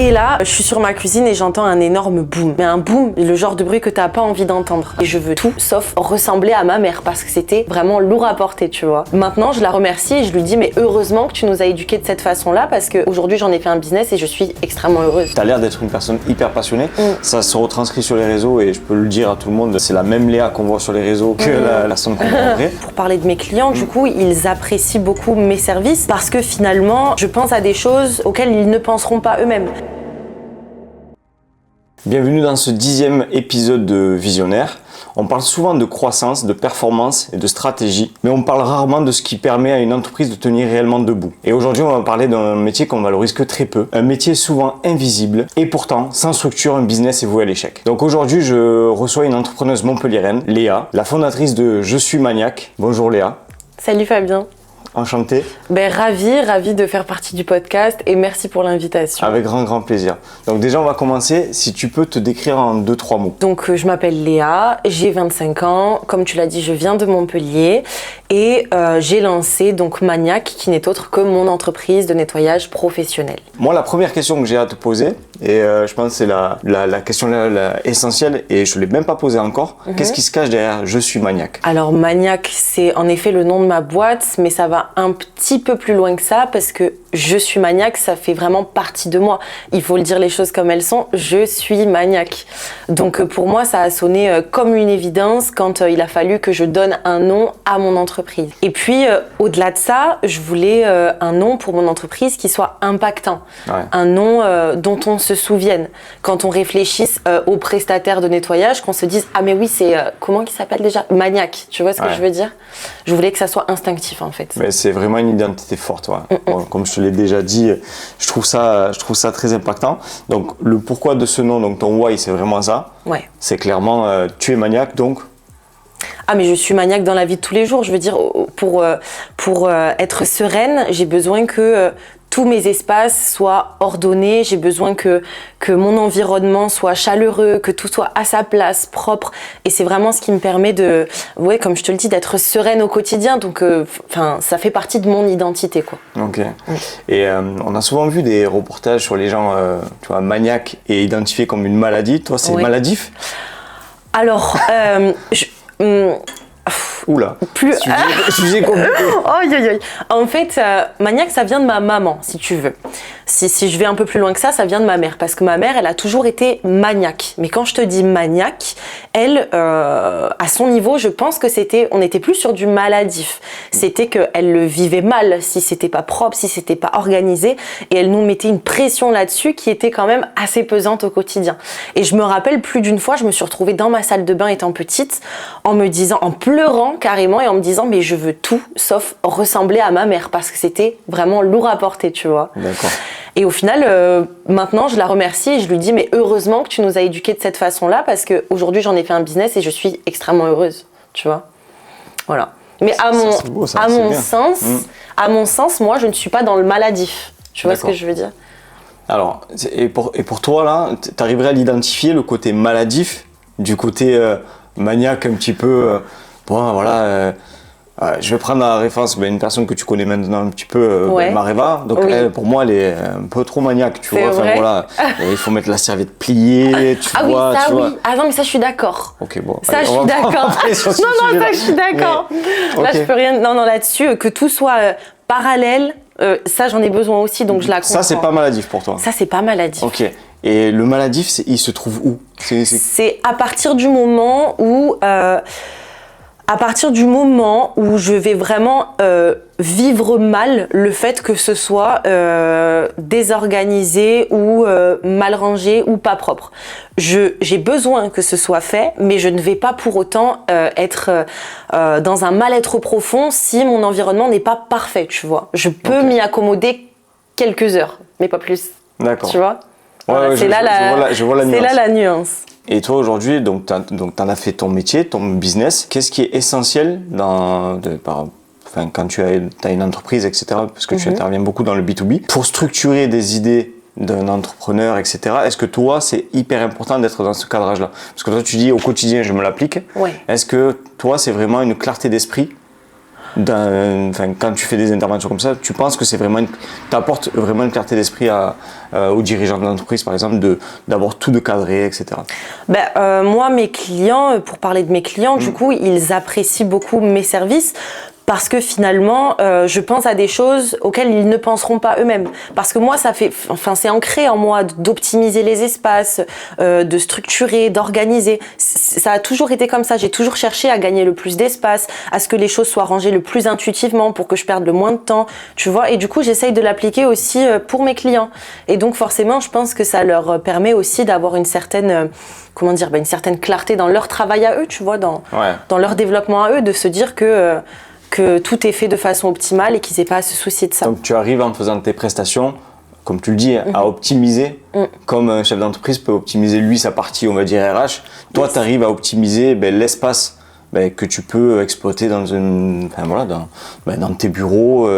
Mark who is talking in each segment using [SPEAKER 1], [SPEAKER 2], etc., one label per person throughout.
[SPEAKER 1] Et là, je suis sur ma cuisine et j'entends un énorme boom. Mais un boom, le genre de bruit que t'as pas envie d'entendre. Et je veux tout sauf ressembler à ma mère parce que c'était vraiment lourd à porter, tu vois. Maintenant, je la remercie et je lui dis mais heureusement que tu nous as éduqués de cette façon-là parce qu'aujourd'hui j'en ai fait un business et je suis extrêmement heureuse.
[SPEAKER 2] T'as l'air d'être une personne hyper passionnée. Ça se retranscrit sur les réseaux et je peux le dire à tout le monde, c'est la même Léa qu'on voit sur les réseaux que la personne qu'on voit en vrai.
[SPEAKER 1] Pour parler de mes clients, du coup, ils apprécient beaucoup mes services parce que finalement, je pense à des choses auxquelles ils ne penseront pas eux-mêmes.
[SPEAKER 2] Bienvenue dans ce 10e épisode de Visionnaire. On parle souvent de croissance, de performance et de stratégie, mais on parle rarement de ce qui permet à une entreprise de tenir réellement debout. Et aujourd'hui, on va parler d'un métier qu'on valorise que très peu, un métier souvent invisible et pourtant, sans structure, un business est voué à l'échec. Donc aujourd'hui, je reçois une entrepreneuse montpelliéraine, Léa, la fondatrice de Je suis Maniaque. Bonjour Léa.
[SPEAKER 1] Salut Fabien.
[SPEAKER 2] Enchanté.
[SPEAKER 1] Ravie de faire partie du podcast et merci pour l'invitation.
[SPEAKER 2] Avec grand plaisir. Donc déjà, on va commencer. Si tu peux te décrire en 2-3 mots.
[SPEAKER 1] Donc je m'appelle Léa, j'ai 25 ans. Comme tu l'as dit, je viens de Montpellier et j'ai lancé donc Maniaque, qui n'est autre que mon entreprise de nettoyage professionnel.
[SPEAKER 2] Moi, la première question que j'ai à te poser, et je pense que c'est la question essentielle, et je ne l'ai même pas posée encore. Qu'est-ce qui se cache derrière Je suis Maniaque?
[SPEAKER 1] Alors Maniaque, c'est en effet le nom de ma boîte, mais ça va un petit peu plus loin que ça parce que je suis maniaque, ça fait vraiment partie de moi. Il faut le dire les choses comme elles sont, je suis maniaque. Donc pour moi, ça a sonné comme une évidence quand il a fallu que je donne un nom à mon entreprise. Et puis au-delà de ça, je voulais un nom pour mon entreprise qui soit impactant. Ouais. Un nom dont on se souvienne. Quand on réfléchisse aux prestataires de nettoyage, qu'on se dise « Ah mais oui, c'est comment il s'appelle déjà ? Maniaque ». Tu vois ce que je veux dire ? Je voulais que ça soit instinctif en fait.
[SPEAKER 2] Mais c'est vraiment une identité forte. Ouais. Bon, comme je te l'ai déjà dit, je trouve ça très impactant. Donc le pourquoi de ce nom, donc ton why, c'est vraiment ça.
[SPEAKER 1] Ouais.
[SPEAKER 2] C'est clairement tu es maniaque donc.
[SPEAKER 1] Ah mais je suis maniaque dans la vie de tous les jours. Je veux dire, pour être sereine, j'ai besoin que tous mes espaces soient ordonnés. J'ai besoin que mon environnement soit chaleureux, que tout soit à sa place, propre. Et c'est vraiment ce qui me permet de, ouais, comme je te le dis, d'être sereine au quotidien. Donc, ça fait partie de mon identité, quoi.
[SPEAKER 2] Ok. Et on a souvent vu des reportages sur les gens, tu vois, maniaques et identifiés comme une maladie. Toi, c'est maladif?
[SPEAKER 1] Alors,
[SPEAKER 2] Oula,
[SPEAKER 1] plus
[SPEAKER 2] sujet compliqué.
[SPEAKER 1] En fait, maniaque, ça vient de ma maman, si tu veux. Si je vais un peu plus loin que ça vient de ma mère. Parce que ma mère, elle a toujours été maniaque. Mais quand je te dis maniaque, elle, à son niveau, je pense que on n'était plus sur du maladif. C'était qu'elle le vivait mal si c'était pas propre, si c'était pas organisé. Et elle nous mettait une pression là-dessus qui était quand même assez pesante au quotidien. Et je me rappelle plus d'une fois, je me suis retrouvée dans ma salle de bain étant petite, en pleurant carrément et en me disant mais je veux tout sauf ressembler à ma mère parce que c'était vraiment lourd à porter, tu vois.
[SPEAKER 2] D'accord.
[SPEAKER 1] Et au final, maintenant, je la remercie et je lui dis mais heureusement que tu nous as éduqués de cette façon-là parce qu'aujourd'hui, j'en ai fait un business et je suis extrêmement heureuse, tu vois. Voilà. Mais à mon sens, moi, je ne suis pas dans le maladif. Tu vois ce que je veux dire?
[SPEAKER 2] Alors, et pour toi, là, tu arriverais à l'identifier, le côté maladif, du côté maniaque un petit peu... bon, voilà... je vais prendre la référence une personne que tu connais maintenant un petit peu, Mareva. Donc elle, pour moi, elle est un peu trop maniaque, tu vois. Enfin, voilà, il faut mettre la serviette pliée, tu vois.
[SPEAKER 1] Ah oui, ça
[SPEAKER 2] tu vois.
[SPEAKER 1] oui. Ah non, mais ça je suis d'accord.
[SPEAKER 2] Ok, bon.
[SPEAKER 1] Ça allez, je suis d'accord. Non, ça je suis d'accord. Mais, là, je peux rien. Non, là-dessus, que tout soit parallèle. Ça, j'en ai besoin aussi, donc je la comprends.
[SPEAKER 2] Ça, c'est pas maladif pour toi.
[SPEAKER 1] Ça, c'est pas maladif.
[SPEAKER 2] Ok. Et le maladif, il se trouve où?
[SPEAKER 1] C'est à partir du moment où. Je vais vraiment vivre mal le fait que ce soit désorganisé ou mal rangé ou pas propre. J'ai besoin que ce soit fait, mais je ne vais pas pour autant être dans un mal-être profond si mon environnement n'est pas parfait, tu vois. Je peux m'y accommoder quelques heures, mais pas plus.
[SPEAKER 2] D'accord.
[SPEAKER 1] Tu vois?
[SPEAKER 2] Ouais,
[SPEAKER 1] c'est là la nuance.
[SPEAKER 2] Et toi aujourd'hui, donc t'en as fait ton métier, ton business. Qu'est-ce qui est essentiel quand tu as une entreprise, etc. Parce que tu interviens beaucoup dans le B2B pour structurer des idées d'un entrepreneur, etc. Est-ce que toi, c'est hyper important d'être dans ce cadrage-là? Parce que toi, tu dis au quotidien, je me l'applique.
[SPEAKER 1] Ouais.
[SPEAKER 2] Est-ce que toi, c'est vraiment une clarté d'esprit quand tu fais des interventions comme ça, tu penses que t'apportes vraiment une clarté d'esprit aux dirigeants de l'entreprise, par exemple, d'avoir tout de cadré, etc.
[SPEAKER 1] Moi, mes clients, pour parler de mes clients, du coup, ils apprécient beaucoup mes services. Parce que finalement, je pense à des choses auxquelles ils ne penseront pas eux-mêmes. Parce que moi, c'est ancré en moi d'optimiser les espaces, de structurer, d'organiser. Ça a toujours été comme ça. J'ai toujours cherché à gagner le plus d'espace, à ce que les choses soient rangées le plus intuitivement pour que je perde le moins de temps, tu vois. Et du coup, j'essaye de l'appliquer aussi pour mes clients. Et donc, forcément, je pense que ça leur permet aussi d'avoir une certaine une certaine clarté dans leur travail à eux, tu vois, dans leur développement à eux, de se dire que tout est fait de façon optimale et qu'ils n'aient pas à se soucier de ça.
[SPEAKER 2] Donc tu arrives en faisant tes prestations, comme tu le dis, à optimiser, comme un chef d'entreprise peut optimiser lui sa partie, on va dire RH. Toi, tu arrives à optimiser l'espace que tu peux exploiter dans tes bureaux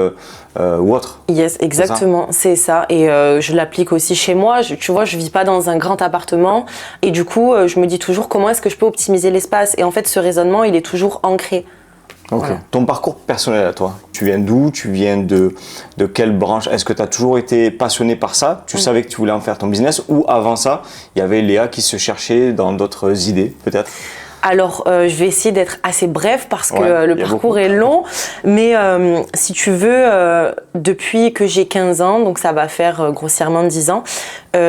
[SPEAKER 2] ou autre.
[SPEAKER 1] Yes, exactement, c'est ça. Et je l'applique aussi chez moi. Tu vois, je vis pas dans un grand appartement et du coup, je me dis toujours comment est-ce que je peux optimiser l'espace. Et en fait, ce raisonnement, il est toujours ancré.
[SPEAKER 2] Ok. Voilà. Ton parcours personnel à toi, tu viens d'où? Tu viens de quelle branche? Est-ce que tu as toujours été passionné par ça? Tu savais que tu voulais en faire ton business? Ou avant ça, il y avait Léa qui se cherchait dans d'autres idées peut-être?
[SPEAKER 1] Alors, je vais essayer d'être assez bref parce que le parcours est long. Mais si tu veux, depuis que j'ai 15 ans, donc ça va faire grossièrement 10 ans,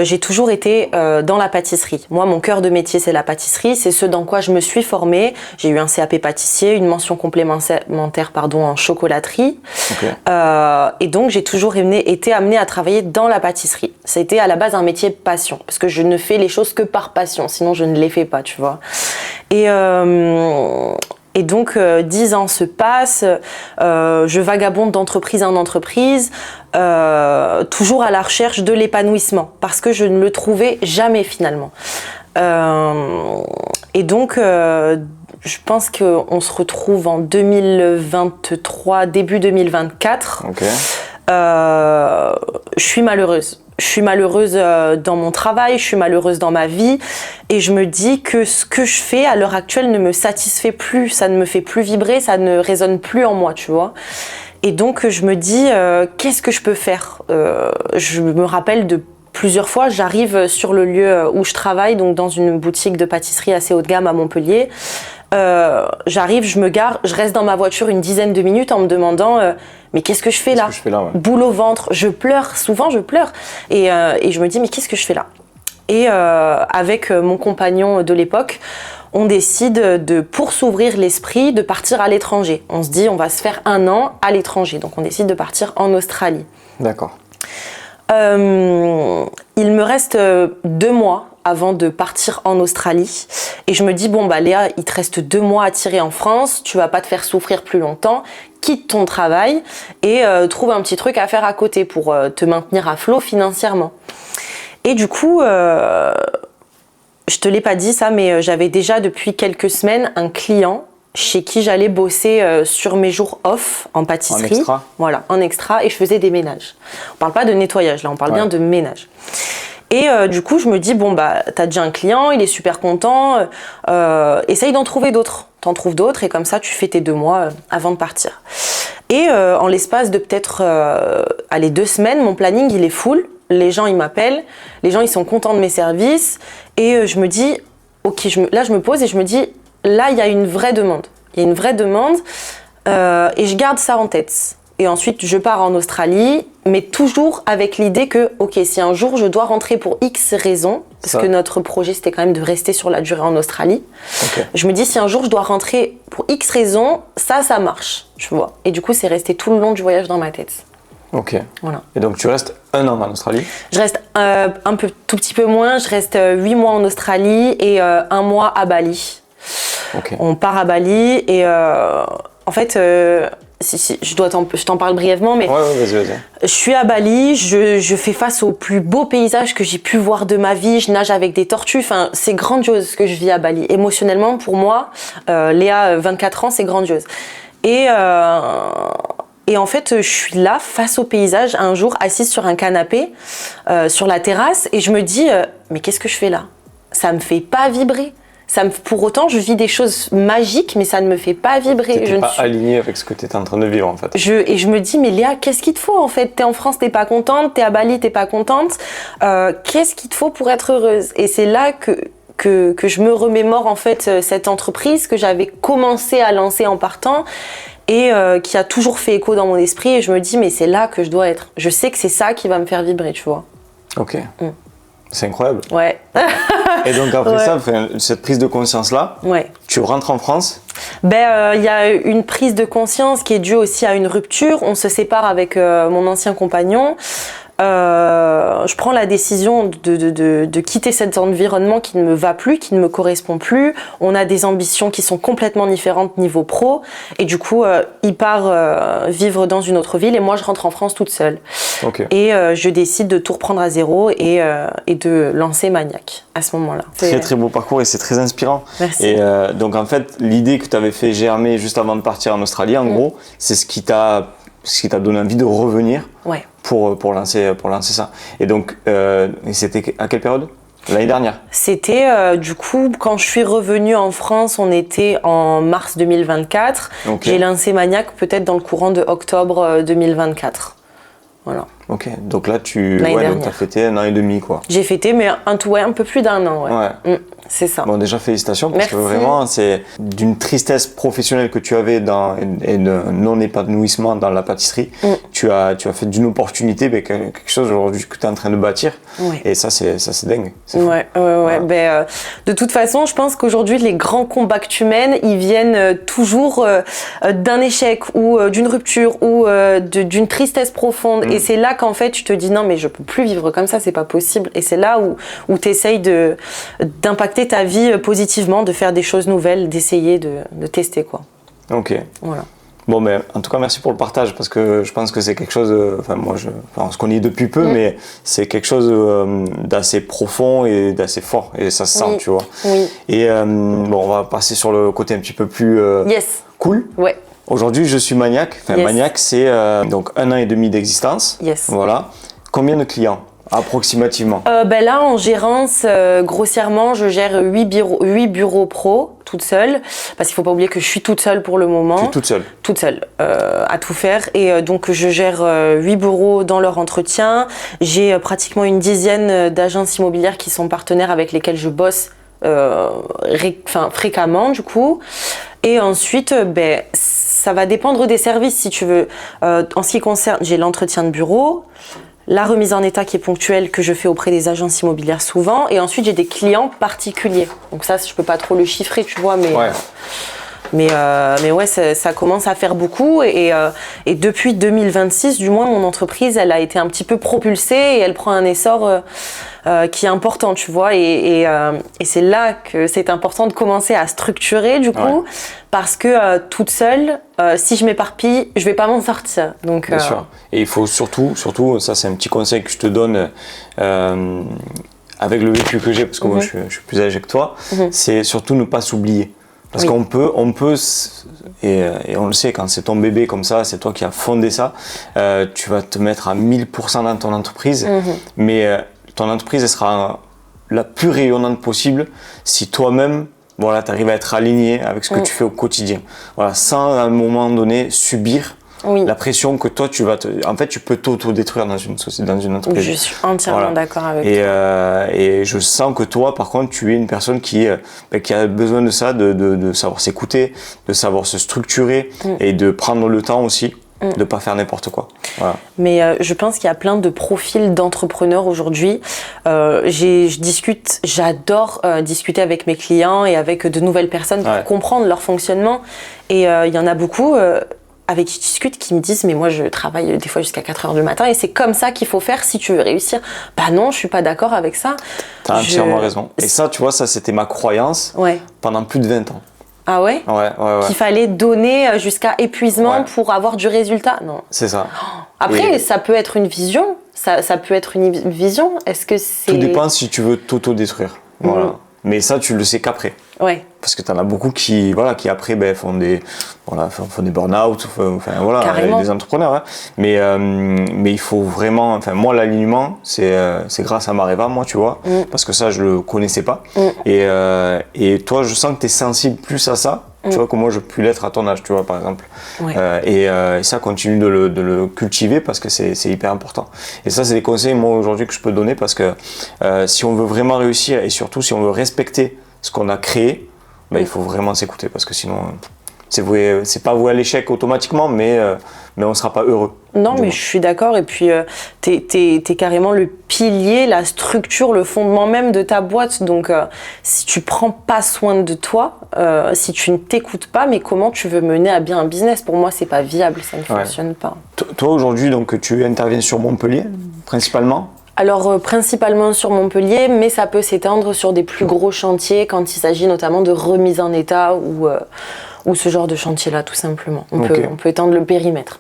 [SPEAKER 1] j'ai toujours été dans la pâtisserie. Moi, mon cœur de métier, c'est la pâtisserie. C'est ce dans quoi je me suis formée. J'ai eu un CAP pâtissier, une mention complémentaire en chocolaterie. Okay. Et donc, j'ai toujours été amenée à travailler dans la pâtisserie. Ça a été à la base un métier passion parce que je ne fais les choses que par passion. Sinon, je ne les fais pas, tu vois. Et donc, 10 ans se passent, je vagabonde d'entreprise en entreprise, toujours à la recherche de l'épanouissement, parce que je ne le trouvais jamais finalement. Et donc, je pense qu'on se retrouve en 2023, début 2024.
[SPEAKER 2] Okay.
[SPEAKER 1] Je suis malheureuse. Je suis malheureuse dans mon travail, je suis malheureuse dans ma vie et je me dis que ce que je fais à l'heure actuelle ne me satisfait plus, ça ne me fait plus vibrer, ça ne résonne plus en moi, tu vois. Et donc je me dis qu'est-ce que je peux faire? Je me rappelle de plusieurs fois, j'arrive sur le lieu où je travaille, donc dans une boutique de pâtisserie assez haut de gamme à Montpellier. J'arrive, je me gare, je reste dans ma voiture une dizaine de minutes en me demandant mais qu'est-ce que je fais là, Boule au ventre, je pleure, souvent je pleure et je me dis mais qu'est-ce que je fais là? Et avec mon compagnon de l'époque, on décide pour s'ouvrir l'esprit de partir à l'étranger. On se dit on va se faire 1 an à l'étranger, donc on décide de partir en Australie.
[SPEAKER 2] D'accord.
[SPEAKER 1] Il me reste 2 mois avant de partir en Australie et je me dis bon Léa, il te reste 2 mois à tirer en France, tu vas pas te faire souffrir plus longtemps, quitte ton travail et trouve un petit truc à faire à côté pour te maintenir à flot financièrement. Et du coup, je te l'ai pas dit ça, mais j'avais déjà depuis quelques semaines un client chez qui j'allais bosser sur mes jours off en pâtisserie.
[SPEAKER 2] En extra.
[SPEAKER 1] Voilà, en extra, et je faisais des ménages. On parle pas de nettoyage, là, on parle bien de ménage. Et du coup, je me dis, bon, t'as déjà un client, il est super content, essaye d'en trouver d'autres. T'en trouves d'autres, et comme ça, tu fais tes 2 mois avant de partir. Et en l'espace de peut-être 2 semaines, mon planning, il est full. Les gens, ils m'appellent, les gens, ils sont contents de mes services, et je me dis, ok, là, je me pose et je me dis, là, il y a une vraie demande. Il y a une vraie demande et je garde ça en tête. Et ensuite, je pars en Australie, mais toujours avec l'idée que, ok, si un jour je dois rentrer pour X raisons, parce que notre projet, c'était quand même de rester sur la durée en Australie, je me dis, si un jour je dois rentrer pour X raisons, ça marche, tu vois. Et du coup, c'est resté tout le long du voyage dans ma tête.
[SPEAKER 2] Ok.
[SPEAKER 1] Voilà.
[SPEAKER 2] Et donc, tu restes 1 an en Australie?
[SPEAKER 1] Je reste tout petit peu moins, je reste 8 mois en Australie et 1 mois à Bali. Okay. On part à Bali et en fait, je t'en parle brièvement, mais
[SPEAKER 2] vas-y.
[SPEAKER 1] Je suis à Bali, je fais face au plus beau paysage que j'ai pu voir de ma vie, je nage avec des tortues, enfin, c'est grandiose ce que je vis à Bali. Émotionnellement, pour moi, Léa, 24 ans, c'est grandiose. Et en fait, je suis là, face au paysage, un jour, assise sur un canapé, sur la terrasse, et je me dis, mais qu'est-ce que je fais là? Ça me fait pas vibrer. Pour autant, je vis des choses magiques, mais ça ne me fait pas vibrer.
[SPEAKER 2] T'étais pas aligné avec ce que tu étais en train de vivre, en fait.
[SPEAKER 1] Et je me dis, mais Léa, qu'est-ce qu'il te faut, en fait? T'es en France, t'es pas contente, t'es à Bali, t'es pas contente. Qu'est-ce qu'il te faut pour être heureuse? Et c'est là que je me remémore, en fait, cette entreprise que j'avais commencé à lancer en partant et qui a toujours fait écho dans mon esprit. Et je me dis, mais c'est là que je dois être. Je sais que c'est ça qui va me faire vibrer, tu vois.
[SPEAKER 2] Ok. C'est incroyable.
[SPEAKER 1] Ouais.
[SPEAKER 2] Et donc après ça, cette prise de conscience-là, tu rentres en France?
[SPEAKER 1] Il y a une prise de conscience qui est due aussi à une rupture. On se sépare avec mon ancien compagnon. Je prends la décision de quitter cet environnement qui ne me va plus, qui ne me correspond plus. On a des ambitions qui sont complètement différentes niveau pro. Et du coup, il part vivre dans une autre ville et moi, je rentre en France toute seule.
[SPEAKER 2] Okay.
[SPEAKER 1] Et je décide de tout reprendre à zéro et de lancer Maniac à ce moment-là.
[SPEAKER 2] Très très beau parcours et c'est très inspirant.
[SPEAKER 1] Merci.
[SPEAKER 2] Et donc en fait, l'idée que tu avais fait germer juste avant de partir en Australie, en gros, c'est ce qui t'a donné envie de revenir pour lancer ça. Et donc, c'était à quelle période? L'année dernière?
[SPEAKER 1] C'était du coup, quand je suis revenue en France, on était en mars 2024. Okay. J'ai lancé Maniac peut-être dans le courant de octobre 2024. Voilà.
[SPEAKER 2] Ok, donc là, tu as fêté 1 an et demi, quoi.
[SPEAKER 1] J'ai fêté, mais un peu plus d'1 an, c'est ça.
[SPEAKER 2] Bon, déjà, félicitations, parce que vraiment, c'est d'une tristesse professionnelle que tu avais et d'un non-épanouissement dans la pâtisserie. Tu as fait d'une opportunité quelque chose aujourd'hui que tu es en train de bâtir. Et ça, c'est dingue.
[SPEAKER 1] De toute façon, je pense qu'aujourd'hui, les grands combats que tu mènes, ils viennent toujours d'un échec ou d'une rupture ou d'une tristesse profonde. Et c'est là qu'en fait, tu te dis non, mais je peux plus vivre comme ça, c'est pas possible. Et c'est là où tu essayes d'impacter ta vie positivement, de faire des choses nouvelles, d'essayer de tester, quoi.
[SPEAKER 2] Ok.
[SPEAKER 1] Voilà.
[SPEAKER 2] Bon, mais en tout cas, merci pour le partage parce que je pense que c'est quelque chose. On se connaît depuis peu, mais c'est quelque chose d'assez profond et d'assez fort. Et ça se sent, tu vois.
[SPEAKER 1] Oui.
[SPEAKER 2] Et on va passer sur le côté un petit peu plus cool.
[SPEAKER 1] Ouais.
[SPEAKER 2] Aujourd'hui, je suis Maniac. Maniac, c'est donc 1 an et demi d'existence.
[SPEAKER 1] Yes.
[SPEAKER 2] Voilà. Combien de clients approximativement?
[SPEAKER 1] Là, en gérance, grossièrement, je gère 8 bureaux pro, toute seule. Parce qu'il ne faut pas oublier que je suis toute seule pour le moment.
[SPEAKER 2] Tu es toute seule?
[SPEAKER 1] Toute seule, à tout faire. Et donc, je gère 8 bureaux dans leur entretien. J'ai pratiquement une dizaine d'agences immobilières qui sont partenaires avec lesquelles je bosse fréquemment, du coup. Et ensuite, ça va dépendre des services, si tu veux. En ce qui concerne, j'ai l'entretien de bureau, la remise en état qui est ponctuelle que je fais auprès des agences immobilières souvent, et ensuite j'ai des clients particuliers. Donc ça, je peux pas trop le chiffrer, tu vois, mais ça commence à faire beaucoup. Et depuis 2026, du moins, mon entreprise, elle a été un petit peu propulsée et elle prend un essor qui est important, tu vois. Et c'est là que c'est important de commencer à structurer, du coup, parce que toute seule, si je m'éparpille, je vais pas m'en sortir. Donc,
[SPEAKER 2] bien sûr. Et il faut surtout, ça c'est un petit conseil que je te donne avec le vécu que j'ai, parce que moi je suis plus âgé que toi, c'est surtout ne pas s'oublier. Parce qu'on peut, et on le sait, quand c'est ton bébé comme ça, c'est toi qui as fondé ça, tu vas te mettre à 1000% dans ton entreprise, mais ton entreprise, elle sera la plus rayonnante possible si toi-même, tu arrives à être aligné avec ce que tu fais au quotidien. Voilà, sans à un moment donné subir la pression que toi, en fait, tu peux t'auto-détruire dans une entreprise.
[SPEAKER 1] Je suis entièrement d'accord avec toi.
[SPEAKER 2] Et je sens que toi, par contre, tu es une personne qui a besoin de ça, de savoir s'écouter, de savoir se structurer et de prendre le temps aussi. De ne pas faire n'importe quoi. Voilà.
[SPEAKER 1] Mais je pense qu'il y a plein de profils d'entrepreneurs aujourd'hui. J'adore discuter avec mes clients et avec de nouvelles personnes pour comprendre leur fonctionnement. Et il y en a beaucoup avec qui je discute qui me disent « mais moi je travaille des fois jusqu'à 4h du matin et c'est comme ça qu'il faut faire si tu veux réussir ». Bah non, je suis pas d'accord avec ça.
[SPEAKER 2] T'as entièrement raison. Et ça, tu vois, ça c'était ma croyance pendant plus de 20 ans.
[SPEAKER 1] Ah ouais?
[SPEAKER 2] Ouais.
[SPEAKER 1] Qu'il fallait donner jusqu'à épuisement pour avoir du résultat? Non.
[SPEAKER 2] C'est ça.
[SPEAKER 1] Après, ça peut être une vision. Ça peut être une vision. Est-ce que c'est...
[SPEAKER 2] Tout dépend si tu veux t'auto-détruire. Voilà. Mais ça, tu le sais qu'après.
[SPEAKER 1] Ouais.
[SPEAKER 2] Parce que tu en as beaucoup qui après font des burn-out, enfin voilà, des entrepreneurs. Hein. Mais il faut vraiment, enfin moi l'alignement, c'est grâce à Mareva, moi tu vois, parce que ça je le connaissais pas. Et toi je sens que tu es sensible plus à ça, tu vois, que moi je peux l'être à ton âge, tu vois, par exemple.
[SPEAKER 1] Ouais.
[SPEAKER 2] Et ça continue de le cultiver parce que c'est hyper important. Et ça c'est des conseils moi aujourd'hui que je peux donner parce que si on veut vraiment réussir et surtout si on veut respecter ce qu'on a créé, il faut vraiment s'écouter parce que sinon c'est pas voué à l'échec automatiquement, mais on ne sera pas heureux.
[SPEAKER 1] Non, mais je suis d'accord. Et puis, t'es carrément le pilier, la structure, le fondement même de ta boîte. Donc, si tu prends pas soin de toi, si tu ne t'écoutes pas, mais comment tu veux mener à bien un business? Pour moi, c'est pas viable, ça ne fonctionne pas.
[SPEAKER 2] Toi, aujourd'hui, donc, tu interviens sur Montpellier, principalement?
[SPEAKER 1] Alors, principalement sur Montpellier, mais ça peut s'étendre sur des plus gros chantiers quand il s'agit notamment de remise en état ou ce genre de chantier-là, tout simplement. On peut étendre le périmètre.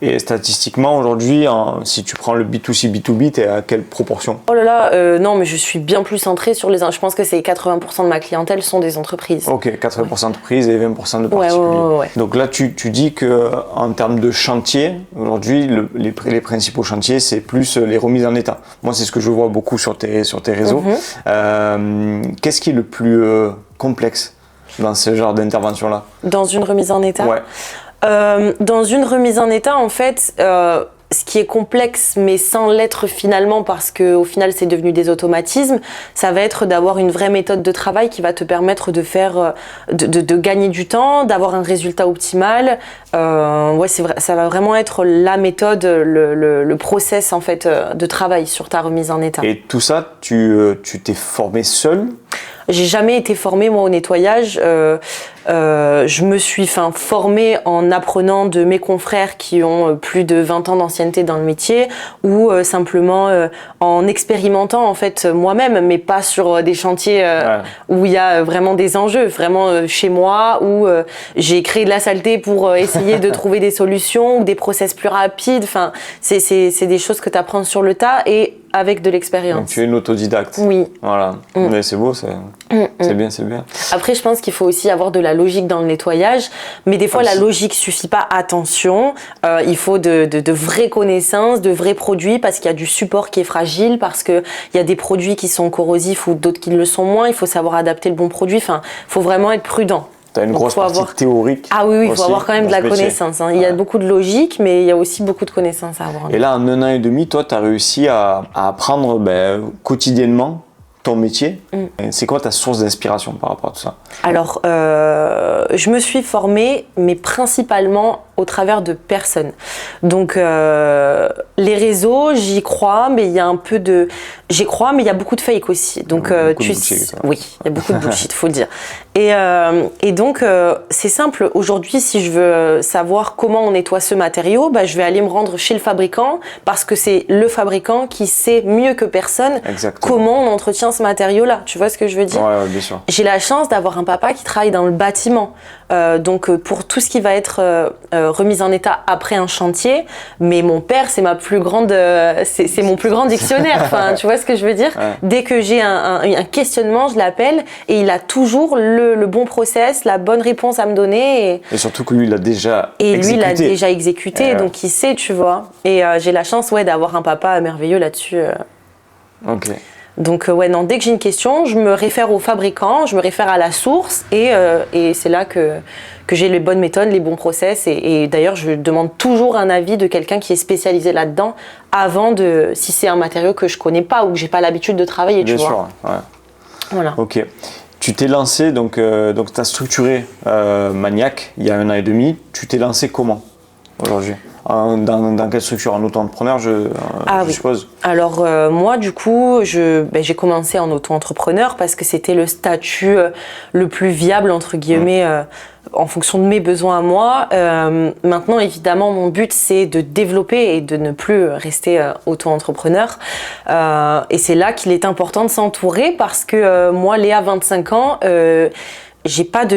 [SPEAKER 2] Et statistiquement, aujourd'hui, si tu prends le B2C, B2B, tu es à quelle proportion?
[SPEAKER 1] Oh là là, non, mais je suis bien plus centrée sur les... Je pense que c'est 80% de ma clientèle sont des entreprises.
[SPEAKER 2] Ok, 80% d'entreprises et 20% de particuliers.
[SPEAKER 1] Ouais.
[SPEAKER 2] Donc là, tu dis qu'en termes de chantier, aujourd'hui, les principaux chantiers, c'est plus les remises en état. Moi, c'est ce que je vois beaucoup sur tes réseaux. Qu'est-ce qui est le plus complexe dans ce genre d'intervention-là? Dans
[SPEAKER 1] une remise en état?
[SPEAKER 2] Ouais.
[SPEAKER 1] Dans une remise en état, en fait, ce qui est complexe, mais sans l'être finalement, parce qu'au final, c'est devenu des automatismes, ça va être d'avoir une vraie méthode de travail qui va te permettre de faire, de gagner du temps, d'avoir un résultat optimal. C'est vrai, ça va vraiment être la méthode, le process en fait de travail sur ta remise en état.
[SPEAKER 2] Et tout ça, tu t'es formé seul?
[SPEAKER 1] J'ai jamais été formée moi au nettoyage. Je me suis formée en apprenant de mes confrères qui ont plus de 20 ans d'ancienneté dans le métier ou simplement en expérimentant en fait moi-même, mais pas sur des chantiers où il y a vraiment des enjeux, vraiment chez moi où j'ai créé de la saleté pour essayer de trouver des solutions ou des process plus rapides. Enfin, c'est des choses que tu apprends sur le tas et avec de l'expérience.
[SPEAKER 2] Donc tu es une autodidacte.
[SPEAKER 1] Oui.
[SPEAKER 2] Voilà. Mais c'est beau, c'est bien, c'est bien.
[SPEAKER 1] Après, je pense qu'il faut aussi avoir de la logique dans le nettoyage, mais des fois la logique suffit pas. Attention, il faut de vraies connaissances, de vrais produits, parce qu'il y a du support qui est fragile, parce que il y a des produits qui sont corrosifs ou d'autres qui le sont moins. Il faut savoir adapter le bon produit. Enfin, faut vraiment être prudent.
[SPEAKER 2] Tu as une grosse partie théorique.
[SPEAKER 1] Ah oui, il faut avoir quand même de la connaissance. Il y a beaucoup de logique, mais il y a aussi beaucoup de connaissances à avoir.
[SPEAKER 2] Et là, en 1 an et demi, toi, tu as réussi à apprendre quotidiennement ton métier. C'est quoi ta source d'inspiration par rapport à tout ça? Alors,
[SPEAKER 1] je me suis formée, mais principalement au travers de personnes. Donc, les réseaux, j'y crois, mais il y a un peu de... J'y crois, mais il y a beaucoup de fake aussi. Donc, oui, il y a beaucoup de bullshit, faut le dire. Et donc, c'est simple. Aujourd'hui, si je veux savoir comment on nettoie ce matériau, je vais aller me rendre chez le fabricant parce que c'est le fabricant qui sait mieux que personne comment on entretient ce matériau-là. Tu vois ce que je veux dire?
[SPEAKER 2] Ouais, bien sûr.
[SPEAKER 1] J'ai la chance d'avoir un papa qui travaille dans le bâtiment. Donc, pour tout ce qui va être remise en état après un chantier, mais mon père, c'est ma plus grande, c'est mon plus grand dictionnaire. Enfin, tu vois ce que je veux dire? Dès que j'ai un questionnement, je l'appelle et il a toujours le bon process, la bonne réponse à me donner. Et
[SPEAKER 2] surtout que lui, il l'a déjà exécuté.
[SPEAKER 1] Et lui, il l'a déjà exécuté, donc il sait, tu vois. Et j'ai la chance, d'avoir un papa merveilleux là-dessus.
[SPEAKER 2] Ok.
[SPEAKER 1] Donc non, dès que j'ai une question, je me réfère au fabricant, je me réfère à la source et c'est là que j'ai les bonnes méthodes, les bons process et d'ailleurs je demande toujours un avis de quelqu'un qui est spécialisé là-dedans avant si c'est un matériau que je connais pas ou que j'ai pas l'habitude de travailler, tu vois.
[SPEAKER 2] Bien sûr, ouais.
[SPEAKER 1] Voilà.
[SPEAKER 2] Ok. Tu t'es lancé, donc tu as structuré Maniac il y a 1 an et demi. Tu t'es lancé comment aujourd'hui? Dans quelle structure? En auto-entrepreneur, je suppose.
[SPEAKER 1] Alors moi, du coup, j'ai commencé en auto-entrepreneur parce que c'était le statut le plus viable, entre guillemets, en fonction de mes besoins à moi. Maintenant, évidemment, mon but, c'est de développer et de ne plus rester auto-entrepreneur. Et c'est là qu'il est important de s'entourer parce que moi, Léa, 25 ans, j'avais pas de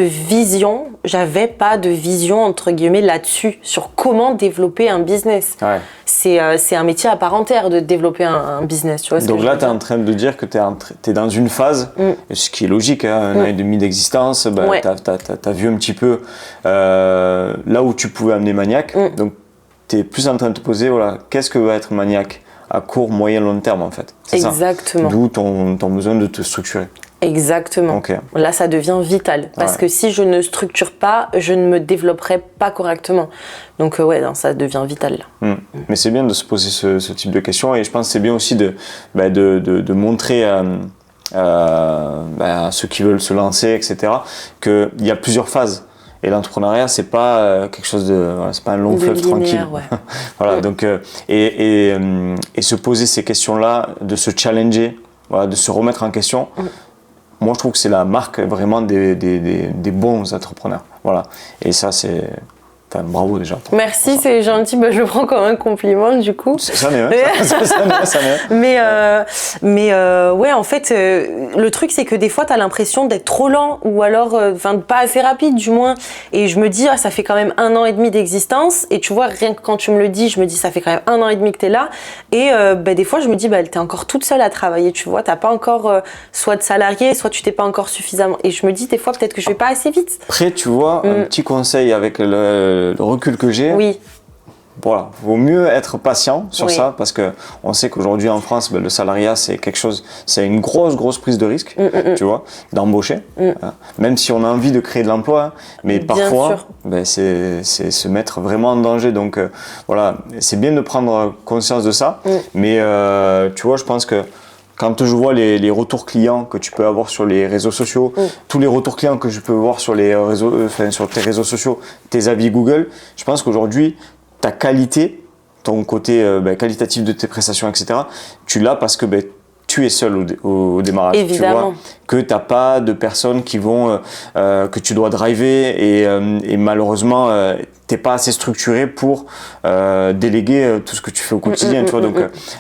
[SPEAKER 1] vision entre guillemets là-dessus, sur comment développer un business.
[SPEAKER 2] Ouais.
[SPEAKER 1] C'est un métier à part entière de développer un business, tu vois.
[SPEAKER 2] Donc là, tu es en train de dire que tu es dans une phase, ce qui est logique, hein, 1 an et demi d'existence, bah,
[SPEAKER 1] Ouais.
[SPEAKER 2] tu as vu un petit peu là où tu pouvais amener Maniac. Donc tu es plus en train de te poser, voilà, qu'est-ce que va être Maniac à court, moyen, long terme en fait. C'est
[SPEAKER 1] Exactement.
[SPEAKER 2] ça. D'où ton besoin de te structurer.
[SPEAKER 1] Exactement.
[SPEAKER 2] Ok.
[SPEAKER 1] Là, ça devient vital. Parce que si je ne structure pas, je ne me développerai pas correctement. Donc, non, ça devient vital.
[SPEAKER 2] Mais c'est bien de se poser ce type de questions. Et je pense que c'est bien aussi de montrer à ceux qui veulent se lancer, etc., qu'il y a plusieurs phases. Et l'entrepreneuriat, c'est pas quelque chose c'est pas un long fleuve tranquille.
[SPEAKER 1] Ouais.
[SPEAKER 2] Voilà. Donc, et se poser ces questions-là, de se challenger, voilà, de se remettre en question. Moi, je trouve que c'est la marque vraiment des bons entrepreneurs. Voilà. Et ça, c'est... Enfin, bravo déjà.
[SPEAKER 1] Merci, c'est gentil. Bah, je le prends comme un compliment, du coup.
[SPEAKER 2] Ça n'est rien.
[SPEAKER 1] Mais ouais, en fait, le truc, c'est que des fois, tu as l'impression d'être trop lent ou alors pas assez rapide, du moins. Et je me dis, ça fait quand même 1 an et demi d'existence. Et tu vois, rien que quand tu me le dis, je me dis, ça fait quand même 1 an et demi que tu es là. Et des fois, je me dis, tu es encore toute seule à travailler, tu vois. Tu n'as pas encore soit de salarié, soit tu t'es pas encore suffisamment. Et je me dis, des fois, peut-être que je vais pas assez vite.
[SPEAKER 2] Après, tu vois, un petit conseil avec le recul que j'ai.
[SPEAKER 1] Oui.
[SPEAKER 2] Voilà, vaut mieux être patient sur ça parce que on sait qu'aujourd'hui en France, le salariat c'est quelque chose, c'est une grosse prise de risque, tu vois, d'embaucher, même si on a envie de créer de l'emploi, hein, mais parfois, c'est se mettre vraiment en danger. Donc voilà, c'est bien de prendre conscience de ça, mais tu vois, je pense que quand je vois les retours clients que tu peux avoir sur les réseaux sociaux, tous les retours clients que je peux voir sur les réseaux, sur tes réseaux sociaux, tes avis Google, je pense qu'aujourd'hui, ta qualité, ton côté qualitatif de tes prestations, etc., tu l'as parce que tu es seul au démarrage.
[SPEAKER 1] Évidemment.
[SPEAKER 2] Tu vois, que tu n'as pas de personnes qui vont, que tu dois driver et malheureusement, tu n'es pas assez structuré pour déléguer tout ce que tu fais au quotidien. Tu vois, donc,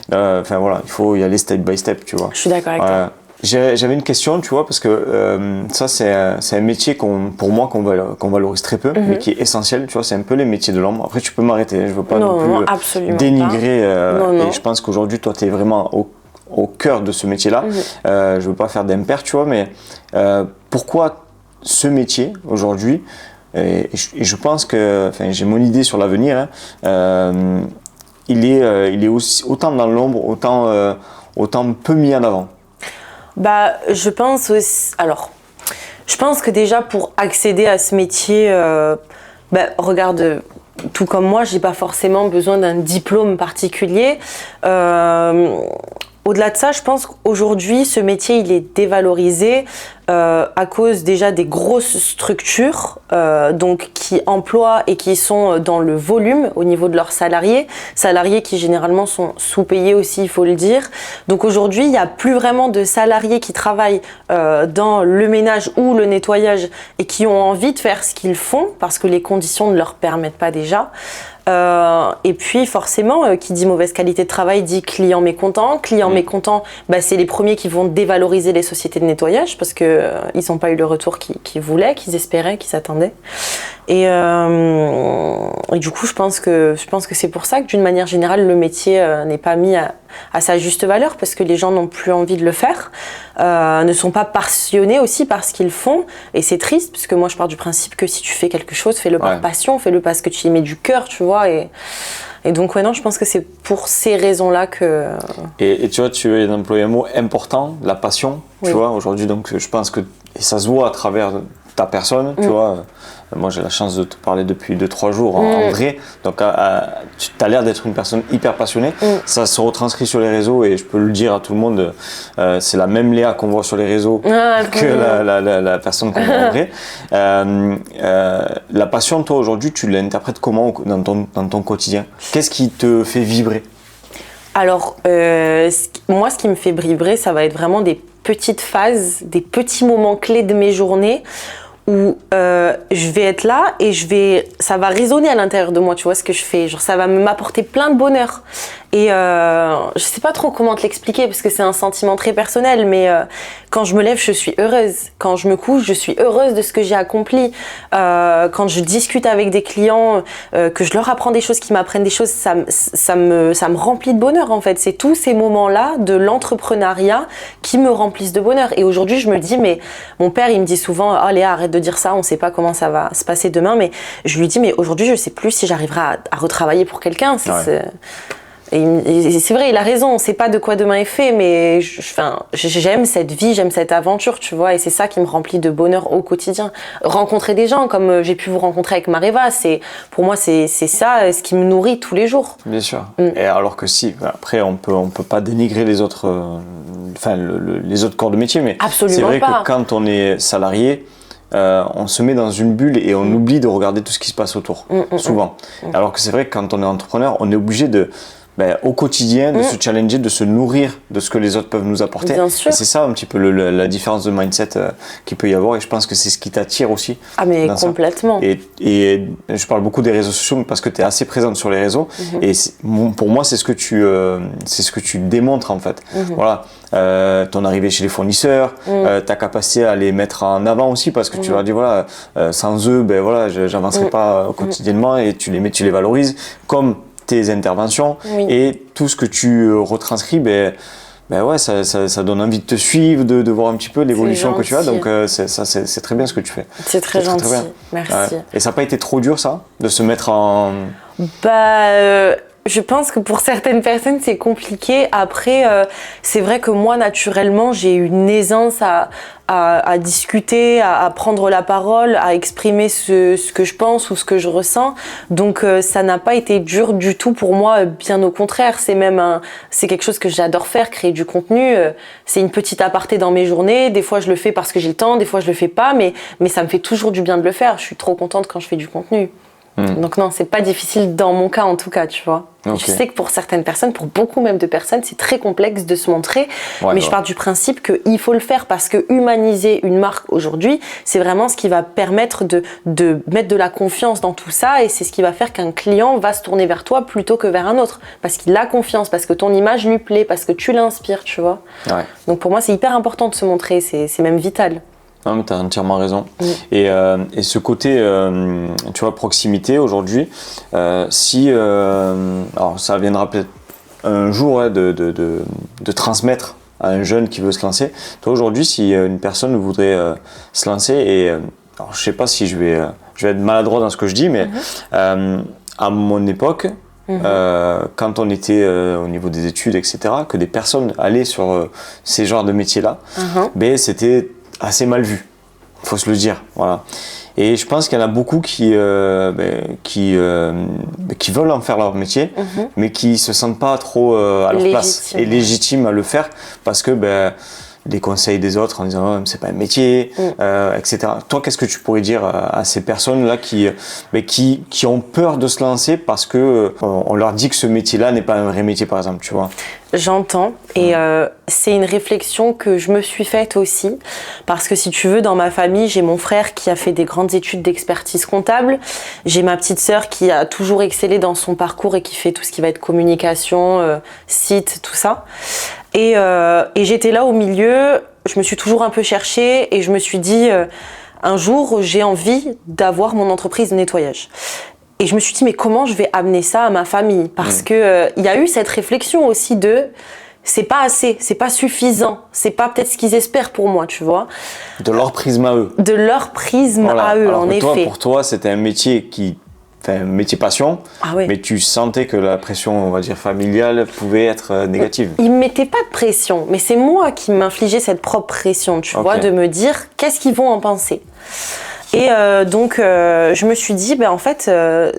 [SPEAKER 2] voilà, il faut y aller step by step, tu vois.
[SPEAKER 1] Je suis d'accord avec toi.
[SPEAKER 2] J'avais une question, tu vois, parce que ça, c'est un métier pour moi qu'on valorise très peu, mais qui est essentiel, tu vois, c'est un peu les métiers de l'ombre. Après, tu peux m'arrêter, je ne veux pas non plus dénigrer. Et je pense qu'aujourd'hui, toi, tu es vraiment au cœur de ce métier-là. Je ne veux pas faire d'impair, tu vois, mais pourquoi ce métier, aujourd'hui, et je pense que, j'ai mon idée sur l'avenir, il est aussi, autant dans l'ombre, autant peu mis en avant.
[SPEAKER 1] Je pense aussi. Alors, je pense que déjà pour accéder à ce métier, regarde, tout comme moi, j'ai pas forcément besoin d'un diplôme particulier. Au-delà de ça, je pense qu'aujourd'hui, ce métier, il est dévalorisé à cause déjà des grosses structures donc qui emploient et qui sont dans le volume au niveau de leurs salariés qui généralement sont sous-payés aussi, il faut le dire. Donc aujourd'hui, il n'y a plus vraiment de salariés qui travaillent dans le ménage ou le nettoyage et qui ont envie de faire ce qu'ils font parce que les conditions ne leur permettent pas déjà. Et puis forcément, qui dit mauvaise qualité de travail dit client mécontent. Client mécontent, c'est les premiers qui vont dévaloriser les sociétés de nettoyage parce que ils n'ont pas eu le retour qu'ils voulaient, qu'ils espéraient, qu'ils s'attendaient. Et du coup, je pense que c'est pour ça que d'une manière générale, le métier n'est pas mis à sa juste valeur parce que les gens n'ont plus envie de le faire, ne sont pas passionnés aussi par ce qu'ils font. Et c'est triste parce que moi, je pars du principe que si tu fais quelque chose, fais-le par passion, fais-le parce que tu y mets du cœur, tu vois. Et donc, non, je pense que c'est pour ces raisons-là que... Et
[SPEAKER 2] tu vois, tu as employé un mot important, la passion, tu vois, aujourd'hui. Donc, je pense que et ça se voit à travers ta personne, tu vois. Moi, j'ai la chance de te parler depuis 2-3 jours en vrai. Donc, tu as l'air d'être une personne hyper passionnée. Ça se retranscrit sur les réseaux et je peux le dire à tout le monde, c'est la même Léa qu'on voit sur les réseaux que la personne qu'on voit en vrai. La passion, toi, aujourd'hui, tu l'interprètes comment dans ton quotidien? Qu'est-ce qui te fait vibrer?
[SPEAKER 1] Alors, moi, ce qui me fait vibrer, ça va être vraiment des petites phases, des petits moments clés de mes journées où je vais être là et ça va résonner à l'intérieur de moi, tu vois ce que je fais, genre ça va m'apporter plein de bonheur Et je sais pas trop comment te l'expliquer parce que c'est un sentiment très personnel, mais quand je me lève, je suis heureuse. Quand je me couche, je suis heureuse de ce que j'ai accompli. Quand je discute avec des clients, que je leur apprends des choses, qu'ils m'apprennent des choses, ça me remplit de bonheur en fait. C'est tous ces moments-là de l'entrepreneuriat qui me remplissent de bonheur. Et aujourd'hui, je me dis, mais mon père, il me dit souvent, oh Léa, arrête de dire ça, on sait pas comment ça va se passer demain. Mais je lui dis, mais aujourd'hui, je sais plus si j'arriverai à retravailler pour quelqu'un. Et c'est vrai, il a raison, on sait pas de quoi demain est fait, mais j'aime cette vie, j'aime cette aventure, tu vois, et c'est ça qui me remplit de bonheur au quotidien. Rencontrer des gens, comme j'ai pu vous rencontrer avec Mareva, pour moi, c'est ça ce qui me nourrit tous les jours.
[SPEAKER 2] Bien sûr. Et alors que si, après, on peut pas dénigrer les autres, les autres corps de métier, mais
[SPEAKER 1] absolument
[SPEAKER 2] c'est vrai
[SPEAKER 1] pas.
[SPEAKER 2] que quand on est salarié, on se met dans une bulle et on oublie de regarder tout ce qui se passe autour, souvent. Alors que c'est vrai que quand on est entrepreneur, on est obligé au quotidien, de se challenger, de se nourrir de ce que les autres peuvent nous apporter.
[SPEAKER 1] Bien sûr.
[SPEAKER 2] Et c'est ça un petit peu la différence de mindset qu'il peut y avoir, et je pense que c'est ce qui t'attire aussi.
[SPEAKER 1] Ah mais complètement.
[SPEAKER 2] Et je parle beaucoup des réseaux sociaux parce que tu es assez présente sur les réseaux, et pour moi c'est ce que tu démontres en fait. Voilà, ton arrivée chez les fournisseurs, ta capacité à les mettre en avant aussi, parce que tu leur dis voilà, sans eux, j'avancerai pas quotidiennement, et tu les valorises comme tes interventions, et tout ce que tu retranscris, ça donne envie de te suivre, de voir un petit peu l'évolution que tu as, donc c'est très bien ce que tu fais.
[SPEAKER 1] C'est très gentil, merci.
[SPEAKER 2] Ouais. Et ça n'a pas été trop dur ça, de se mettre en...
[SPEAKER 1] Je pense que pour certaines personnes, c'est compliqué. Après, c'est vrai que moi, naturellement, j'ai une aisance à discuter, à prendre la parole, à exprimer ce que je pense ou ce que je ressens. Donc, ça n'a pas été dur du tout pour moi, bien au contraire. C'est quelque chose que j'adore faire, créer du contenu. C'est une petite aparté dans mes journées. Des fois, je le fais parce que j'ai le temps, des fois, je le fais pas, mais ça me fait toujours du bien de le faire. Je suis trop contente quand je fais du contenu. Donc non, c'est pas difficile dans mon cas en tout cas, tu vois. Okay. Je sais que pour certaines personnes, pour beaucoup même de personnes, c'est très complexe de se montrer, mais je pars du principe qu'il faut le faire parce que humaniser une marque aujourd'hui, c'est vraiment ce qui va permettre de mettre de la confiance dans tout ça, et c'est ce qui va faire qu'un client va se tourner vers toi plutôt que vers un autre, parce qu'il a confiance, parce que ton image lui plaît, parce que tu l'inspires, tu vois. Donc pour moi, c'est hyper important de se montrer, c'est même vital.
[SPEAKER 2] Non, mais tu as entièrement raison. Et ce côté, tu vois, proximité aujourd'hui, alors ça viendra peut-être un jour de transmettre à un jeune qui veut se lancer. Toi, aujourd'hui, si une personne voudrait se lancer, et alors, je sais pas si je vais être maladroit dans ce que je dis, mais à mon époque, quand on était au niveau des études, etc., que des personnes allaient sur ces genres de métiers-là, c'était assez mal vu, faut se le dire, voilà. Et je pense qu'il y en a beaucoup qui veulent en faire leur métier, mais qui se sentent pas trop à leur place et légitimes à le faire, parce que les conseils des autres en disant c'est pas un métier, etc. Toi, qu'est-ce que tu pourrais dire à ces personnes-là qui ont peur de se lancer parce que on leur dit que ce métier-là n'est pas un vrai métier, par exemple, tu vois?
[SPEAKER 1] J'entends, et c'est une réflexion que je me suis faite aussi, parce que si tu veux, dans ma famille, j'ai mon frère qui a fait des grandes études d'expertise comptable, j'ai ma petite sœur qui a toujours excellé dans son parcours et qui fait tout ce qui va être communication, site, tout ça. Et j'étais là au milieu, je me suis toujours un peu cherchée, et je me suis dit, un jour, j'ai envie d'avoir mon entreprise de nettoyage. Et je me suis dit, mais comment je vais amener ça à ma famille? Parce que y a eu cette réflexion aussi de, c'est pas assez, c'est pas suffisant, c'est pas peut-être ce qu'ils espèrent pour moi, tu vois.
[SPEAKER 2] De leur prisme à eux.
[SPEAKER 1] De leur prisme à eux,
[SPEAKER 2] alors
[SPEAKER 1] en
[SPEAKER 2] que toi,
[SPEAKER 1] effet.
[SPEAKER 2] Pour toi, c'était un métier un métier passion, mais tu sentais que la pression, on va dire, familiale pouvait être négative.
[SPEAKER 1] Ils me mettaient pas de pression, mais c'est moi qui m'infligeais cette propre pression, tu vois, de me dire, qu'est-ce qu'ils vont en penser? Et donc, je me suis dit, en fait, de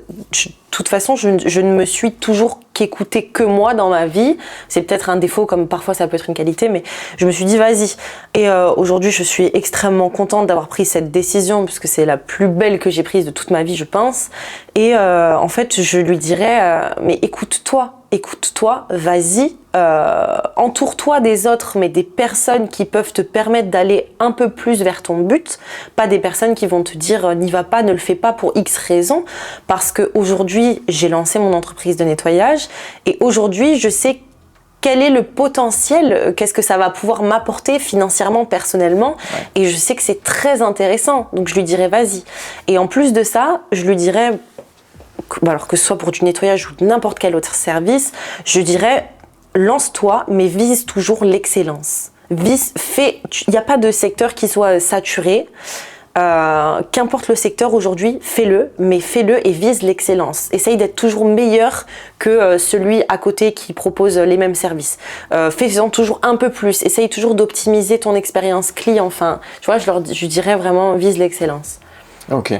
[SPEAKER 1] toute façon, je ne me suis toujours qu'écouter que moi dans ma vie. C'est peut-être un défaut, comme parfois ça peut être une qualité, mais je me suis dit, vas-y. Et aujourd'hui, je suis extrêmement contente d'avoir pris cette décision, puisque c'est la plus belle que j'ai prise de toute ma vie, je pense. Et en fait, je lui dirais, mais écoute-toi. écoute-toi, vas-y, entoure-toi des autres, mais des personnes qui peuvent te permettre d'aller un peu plus vers ton but, pas des personnes qui vont te dire n'y va pas, ne le fais pas pour X raisons, parce qu'aujourd'hui, j'ai lancé mon entreprise de nettoyage et aujourd'hui, je sais quel est le potentiel, qu'est-ce que ça va pouvoir m'apporter financièrement, personnellement, et je sais que c'est très intéressant, donc je lui dirais vas-y. Et en plus de ça, je lui dirais, alors que ce soit pour du nettoyage ou n'importe quel autre service, je dirais lance-toi, mais vise toujours l'excellence. Il n'y a pas de secteur qui soit saturé. Qu'importe le secteur aujourd'hui, fais-le, mais fais-le et vise l'excellence. Essaye d'être toujours meilleur que celui à côté qui propose les mêmes services. Fais-en toujours un peu plus. Essaye toujours d'optimiser ton expérience client. Enfin, tu vois, je dirais vraiment vise l'excellence.
[SPEAKER 2] Ok.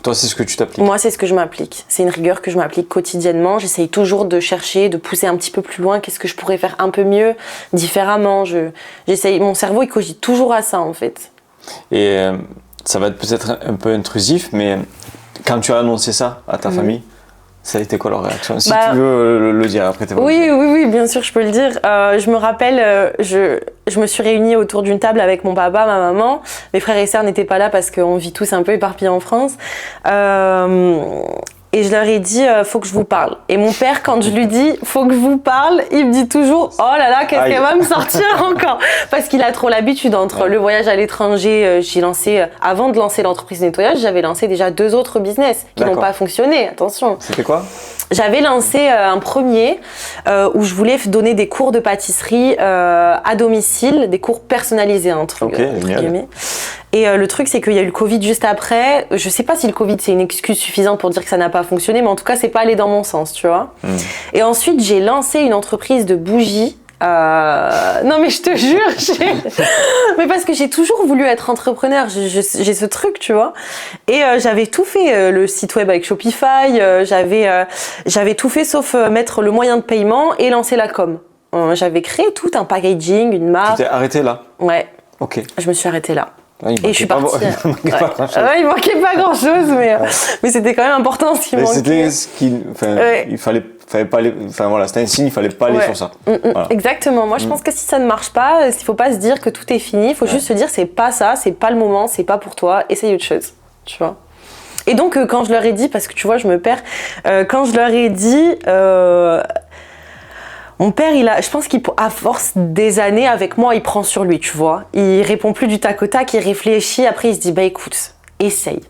[SPEAKER 2] Toi, c'est ce que tu t'appliques?
[SPEAKER 1] Moi, c'est ce que je m'applique. C'est une rigueur que je m'applique quotidiennement. J'essaye toujours de chercher, de pousser un petit peu plus loin. Qu'est-ce que je pourrais faire un peu mieux, différemment. Mon cerveau, il cogite toujours à ça, en fait.
[SPEAKER 2] Et ça va être peut-être un peu intrusif, mais quand tu as annoncé ça à ta famille, ça a été quoi leur réaction? Si tu veux le dire, après t'es pas obligé.
[SPEAKER 1] Oui, bien sûr, je peux le dire. Je me rappelle, je me suis réunie autour d'une table avec mon papa, ma maman. Mes frères et sœurs n'étaient pas là parce qu'on vit tous un peu éparpillés en France. Et je leur ai dit, faut que je vous parle. Et mon père, quand je lui dis, faut que je vous parle, il me dit toujours, oh là là, qu'est-ce qu'elle va me sortir encore? Parce qu'il a trop l'habitude entre le voyage à l'étranger, j'ai lancé, avant de lancer l'entreprise de nettoyage, j'avais lancé déjà 2 autres business qui n'ont pas fonctionné, attention.
[SPEAKER 2] C'était quoi?
[SPEAKER 1] J'avais lancé un premier où je voulais donner des cours de pâtisserie à domicile, des cours personnalisés entre guillemets. Et le truc, c'est qu'il y a eu le Covid juste après. Je sais pas si le Covid, c'est une excuse suffisante pour dire que ça n'a pas fonctionné, mais en tout cas, c'est pas allé dans mon sens, tu vois. Et ensuite, j'ai lancé une entreprise de bougies. Non mais je te jure, mais parce que j'ai toujours voulu être entrepreneur, j'ai ce truc, tu vois. Et j'avais tout fait, le site web avec Shopify, j'avais tout fait sauf mettre le moyen de paiement et lancer la com. J'avais créé tout un packaging, une marque.
[SPEAKER 2] Tu t'es arrêté là?
[SPEAKER 1] Ouais.
[SPEAKER 2] Ok.
[SPEAKER 1] Je me suis arrêtée là.
[SPEAKER 2] Et
[SPEAKER 1] je suis partie.
[SPEAKER 2] Il
[SPEAKER 1] manquait pas grand chose, mais c'était quand même important ce qui manquait.
[SPEAKER 2] C'était ce qu'il fallait pas aller, enfin voilà, c'était un signe, il fallait pas aller sur ça.
[SPEAKER 1] Voilà. Exactement. Moi, je pense que si ça ne marche pas, il faut pas se dire que tout est fini. Il faut juste se dire c'est pas ça, c'est pas le moment, c'est pas pour toi. Essaye autre chose, tu vois. Et donc quand je leur ai dit, parce que tu vois, je me perds. Quand je leur ai dit. Mon père, je pense qu'à force des années avec moi, il prend sur lui, tu vois. Il répond plus du tac au tac, il réfléchit, après il se dit, bah écoute, essaye.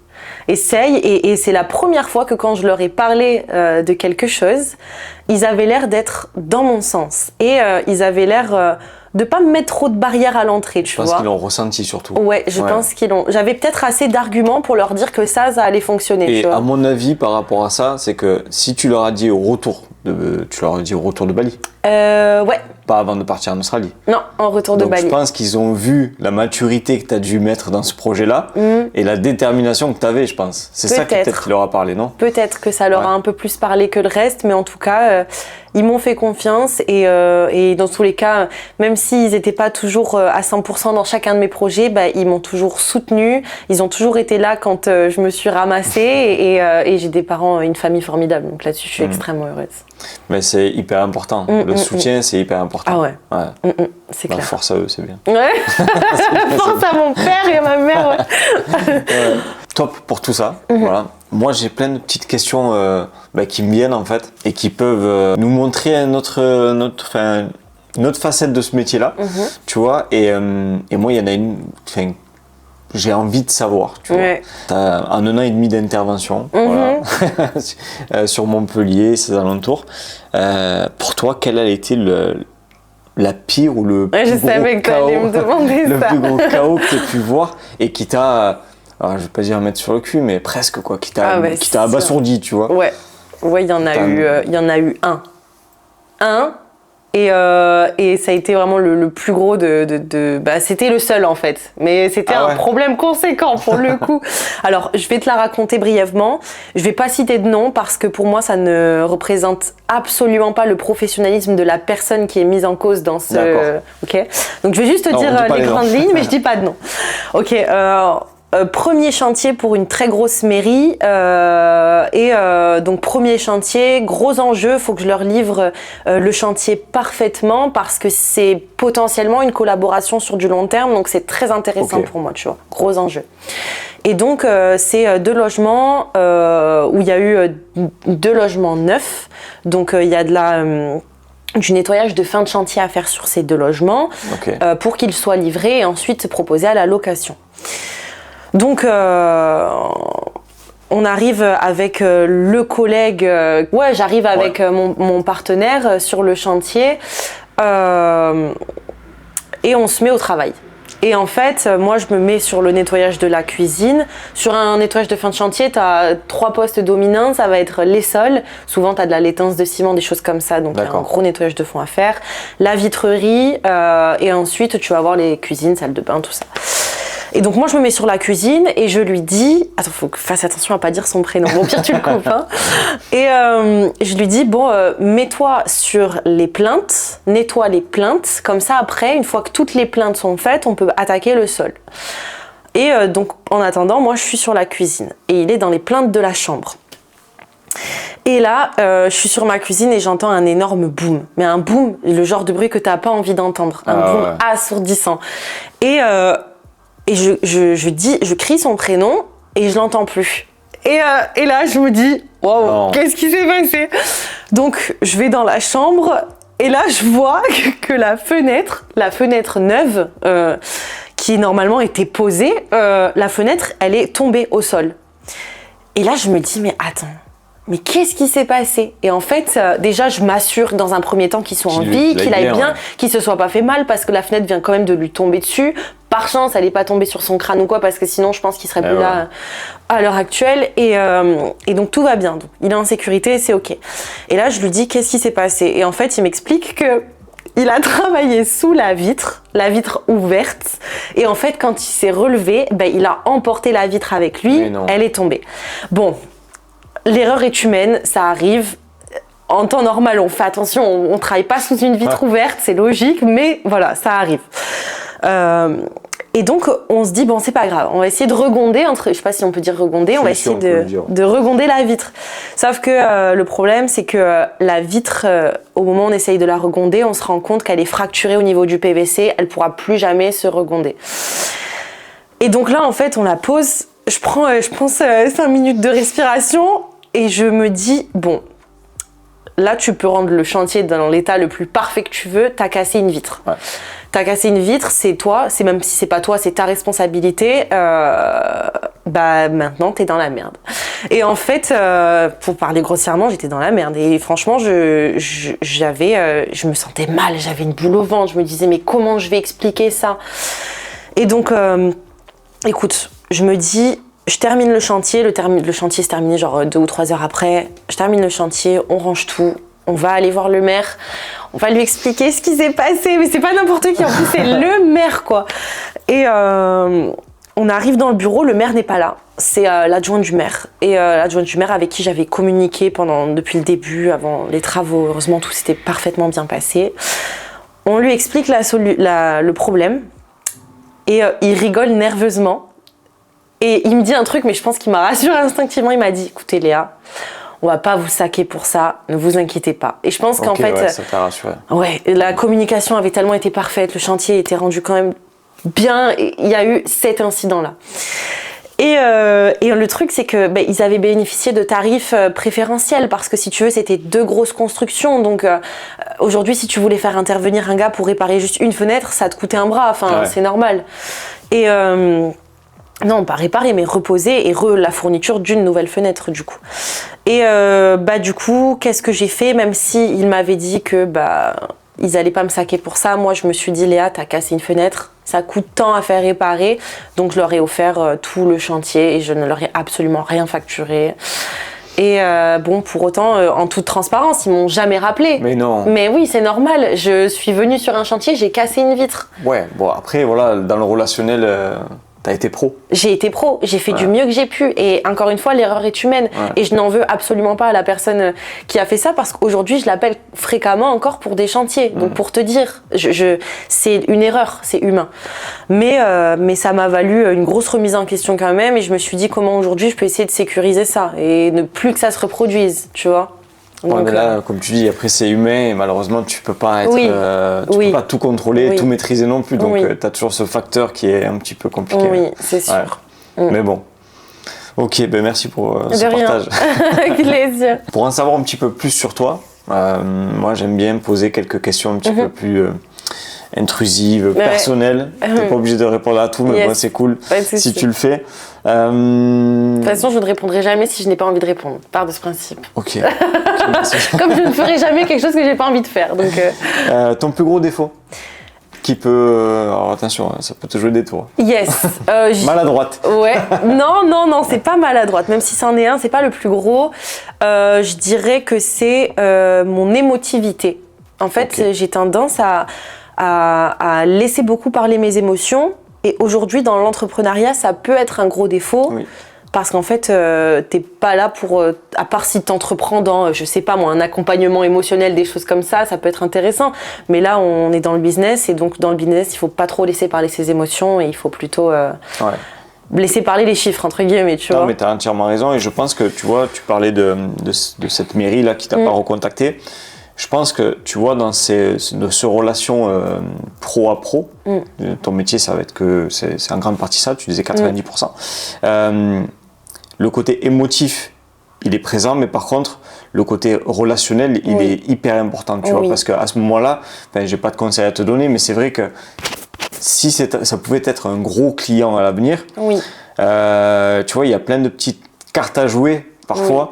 [SPEAKER 1] Et c'est la première fois que quand je leur ai parlé de quelque chose, ils avaient l'air d'être dans mon sens. Et ils avaient l'air de pas me mettre trop de barrières à l'entrée, tu vois.
[SPEAKER 2] Je pense qu'ils l'ont ressenti surtout.
[SPEAKER 1] Ouais, je pense qu'ils l'ont. J'avais peut-être assez d'arguments pour leur dire que ça allait fonctionner,
[SPEAKER 2] et
[SPEAKER 1] tu vois.
[SPEAKER 2] à mon avis, par rapport à ça, c'est que si tu leur as dit au retour de Bali.
[SPEAKER 1] Ouais.
[SPEAKER 2] Pas avant de partir en Australie.
[SPEAKER 1] Non, en retour de Bali.
[SPEAKER 2] Donc je pense qu'ils ont vu la maturité que tu as dû mettre dans ce projet-là et la détermination que tu avais, je pense. C'est ça qui peut-être qui leur a parlé, non? Peut-être
[SPEAKER 1] que ça leur a un peu plus parlé que le reste, mais en tout cas, ils m'ont fait confiance et dans tous les cas, même s'ils n'étaient pas toujours à 100% dans chacun de mes projets, bah, ils m'ont toujours soutenue. Ils ont toujours été là quand je me suis ramassée et j'ai des parents, une famille formidable. Donc là-dessus, je suis extrêmement heureuse.
[SPEAKER 2] Mais c'est hyper important. Le soutien, c'est hyper important.
[SPEAKER 1] Ah ouais. C'est clair.
[SPEAKER 2] Force à eux, c'est bien.
[SPEAKER 1] Ouais. Force à mon père et à ma mère. Ouais.
[SPEAKER 2] Top pour tout ça. Voilà. Moi, j'ai plein de petites questions qui me viennent en fait et qui peuvent nous montrer une autre facette de ce métier-là. Tu vois. Et moi, il y en a une. J'ai envie de savoir, tu vois. T'as en 1 an et demi d'intervention voilà, sur Montpellier, ses alentours. Pour toi, quel a été la pire ou le plus gros chaos, le plus gros chaos que tu as pu voir et qui t'a, alors je vais pas dire mettre sur le cul, mais presque quoi, qui t'a abasourdi, tu vois. Ouais, il y en a eu un. Et ça a été vraiment le plus gros c'était le seul en fait. Mais c'était un problème conséquent pour le coup. Alors, je vais te la raconter brièvement. Je vais pas citer de nom parce que pour moi, ça ne représente absolument pas le professionnalisme de la personne qui est mise en cause dans ce... Ok. Donc, je vais juste te dire les grandes lignes, mais je dis pas de nom. Ok.
[SPEAKER 1] premier chantier pour une très grosse mairie donc premier chantier, gros enjeu, faut que je leur livre le chantier parfaitement parce que c'est potentiellement une collaboration sur du long terme, donc c'est très intéressant pour moi, tu vois, gros enjeu. Et donc c'est 2 logements où il y a eu 2 logements neufs, donc il y a du nettoyage de fin de chantier à faire sur ces 2 logements pour qu'ils soient livrés et ensuite proposés à la location. Donc, on arrive avec le collègue, j'arrive avec mon partenaire sur le chantier et on se met au travail. Et en fait, moi, je me mets sur le nettoyage de la cuisine. Sur un nettoyage de fin de chantier, tu as 3 postes dominants. Ça va être les sols. Souvent, tu as de la laitance de ciment, des choses comme ça. Donc, il y a un gros nettoyage de fond à faire. La vitrerie. Et ensuite, tu vas voir les cuisines, salle de bain, tout ça. Et donc moi je me mets sur la cuisine et je lui dis, attends, faut que je fasse attention à pas dire son prénom, bon pire tu le coupes hein. Et je lui dis mets-toi sur les plaintes, nettoie les plaintes, comme ça après une fois que toutes les plaintes sont faites on peut attaquer le sol. Et donc en attendant moi je suis sur la cuisine et il est dans les plaintes de la chambre. Et là, je suis sur ma cuisine et j'entends un énorme boom. Mais un boom, le genre de bruit que t'as pas envie d'entendre, un boom assourdissant. Et je crie son prénom et je l'entends plus. Et là, je me dis, wow, qu'est-ce qui s'est passé? Donc, je vais dans la chambre et là, je vois que la fenêtre neuve, qui normalement était posée, la fenêtre, elle est tombée au sol. Et là, je me dis, mais attends. Mais qu'est-ce qui s'est passé? Et en fait, déjà, je m'assure dans un premier temps qu'il soit en vie, qu'il aille bien, qu'il se soit pas fait mal, parce que la fenêtre vient quand même de lui tomber dessus. Par chance, elle n'est pas tombée sur son crâne ou quoi, parce que sinon, je pense qu'il serait plus là à l'heure actuelle. Et donc, tout va bien. Donc, il est en sécurité, c'est OK. Et là, je lui dis, qu'est-ce qui s'est passé? Et en fait, il m'explique que il a travaillé sous la vitre ouverte. Et en fait, quand il s'est relevé, il a emporté la vitre avec lui. Elle est tombée. Bon. L'erreur est humaine, ça arrive. En temps normal, on fait attention, on ne travaille pas sous une vitre ouverte, c'est logique, mais voilà, ça arrive. Et donc, on se dit, bon, c'est pas grave, on va essayer de regonder, je sais pas si on peut dire regonder, on va essayer de regonder la vitre. Sauf que le problème, c'est que la vitre, au moment où on essaye de la regonder, on se rend compte qu'elle est fracturée au niveau du PVC, elle pourra plus jamais se regonder. Et donc là, en fait, on la pose, je prends 5 minutes de respiration, et je me dis, bon, là, tu peux rendre le chantier dans l'état le plus parfait que tu veux, t'as cassé une vitre. Ouais. T'as cassé une vitre, c'est toi, c'est même si c'est pas toi, c'est ta responsabilité. Maintenant, t'es dans la merde. Et en fait, pour parler grossièrement, j'étais dans la merde. Et franchement, je me sentais mal, j'avais une boule au ventre. Je me disais, mais comment je vais expliquer ça? Et donc, écoute, je me dis... Je termine le chantier, le chantier se termine genre 2 ou 3 heures après. Je termine le chantier, on range tout, on va aller voir le maire, on va lui expliquer ce qui s'est passé. Mais c'est pas n'importe qui, en plus c'est le maire quoi. Et on arrive dans le bureau, le maire n'est pas là. C'est l'adjoint du maire. Et l'adjoint du maire avec qui j'avais communiqué depuis le début, avant les travaux. Heureusement, tout s'était parfaitement bien passé. On lui explique le problème et il rigole nerveusement. Et il me dit un truc, mais je pense qu'il m'a rassuré instinctivement. Il m'a dit, écoutez Léa, on va pas vous saquer pour ça, ne vous inquiétez pas. Et je pense qu'en fait,
[SPEAKER 2] ça t'a rassuré.
[SPEAKER 1] Ouais, la communication avait tellement été parfaite, le chantier était rendu quand même bien. Il y a eu cet incident-là. Et le truc, c'est que ils avaient bénéficié de tarifs préférentiels parce que si tu veux, c'était 2 grosses constructions. Donc aujourd'hui, si tu voulais faire intervenir un gars pour réparer juste une fenêtre, ça te coûtait un bras. Enfin, c'est normal. Et non, pas réparer, mais reposer et la fourniture d'une nouvelle fenêtre, du coup. Et du coup, qu'est-ce que j'ai fait? Même si il m'avait dit que ils allaient pas me saquer pour ça, moi je me suis dit, Léa, t'as cassé une fenêtre, ça coûte tant à faire réparer, donc je leur ai offert tout le chantier et je ne leur ai absolument rien facturé. Et pour autant, en toute transparence, ils m'ont jamais rappelé.
[SPEAKER 2] Mais non.
[SPEAKER 1] Mais oui, c'est normal. Je suis venue sur un chantier, j'ai cassé une vitre.
[SPEAKER 2] Ouais, bon après, voilà, dans le relationnel, T'as été pro.
[SPEAKER 1] J'ai été pro, j'ai fait du mieux que j'ai pu. Et encore une fois, l'erreur est humaine. Et je n'en veux absolument pas à la personne qui a fait ça parce qu'aujourd'hui, je l'appelle fréquemment encore pour des chantiers. Donc pour te dire, c'est une erreur, c'est humain. Mais ça m'a valu une grosse remise en question quand même. Et je me suis dit comment aujourd'hui je peux essayer de sécuriser ça et ne plus que ça se reproduise, tu vois.
[SPEAKER 2] Donc, mais là, comme tu dis, après c'est humain et malheureusement tu peux pas être, peux pas tout contrôler, tout maîtriser non plus. Donc tu as toujours ce facteur qui est un petit peu compliqué.
[SPEAKER 1] Oui, c'est sûr.
[SPEAKER 2] Mais bon. Ok, ben merci pour ce partage.
[SPEAKER 1] Avec plaisir.
[SPEAKER 2] Pour en savoir un petit peu plus sur toi, moi j'aime bien poser quelques questions un petit peu plus intrusives, personnelles. T'es pas obligé de répondre à tout, mais moi c'est cool si tu le fais.
[SPEAKER 1] De toute façon, je ne répondrai jamais si je n'ai pas envie de répondre. Part de ce principe.
[SPEAKER 2] Ok.
[SPEAKER 1] Comme je ne ferai jamais quelque chose que j'ai pas envie de faire. Donc,
[SPEAKER 2] ton plus gros défaut qui peut... alors attention, ça peut te jouer des tours.
[SPEAKER 1] Yes.
[SPEAKER 2] Maladroite.
[SPEAKER 1] Ouais. Non, c'est pas maladroite. Même si c'en est un, c'est pas le plus gros. Je dirais que c'est mon émotivité. En fait, j'ai tendance à laisser beaucoup parler mes émotions. Et aujourd'hui, dans l'entrepreneuriat, ça peut être un gros défaut. Oui. Parce qu'en fait, t'es pas là pour... à part si t'entreprends dans, je sais pas moi, un accompagnement émotionnel, des choses comme ça peut être intéressant. Mais là, on est dans le business. Et donc, dans le business, il faut pas trop laisser parler ses émotions. Et il faut plutôt laisser parler les chiffres, entre guillemets, tu vois.
[SPEAKER 2] Non, mais t'as entièrement raison. Et je pense que, tu vois, tu parlais de cette mairie-là qui t'a pas recontacté. Je pense que, tu vois, dans ces relations pro à pro, ton métier, ça va être que c'est en grande partie ça, tu disais 90%. Le côté émotif, il est présent, mais par contre, le côté relationnel, il est hyper important, tu vois, parce qu'à ce moment-là, j'ai pas de conseils à te donner, mais c'est vrai que si ça pouvait être un gros client à l'avenir, tu vois, il y a plein de petites cartes à jouer, parfois,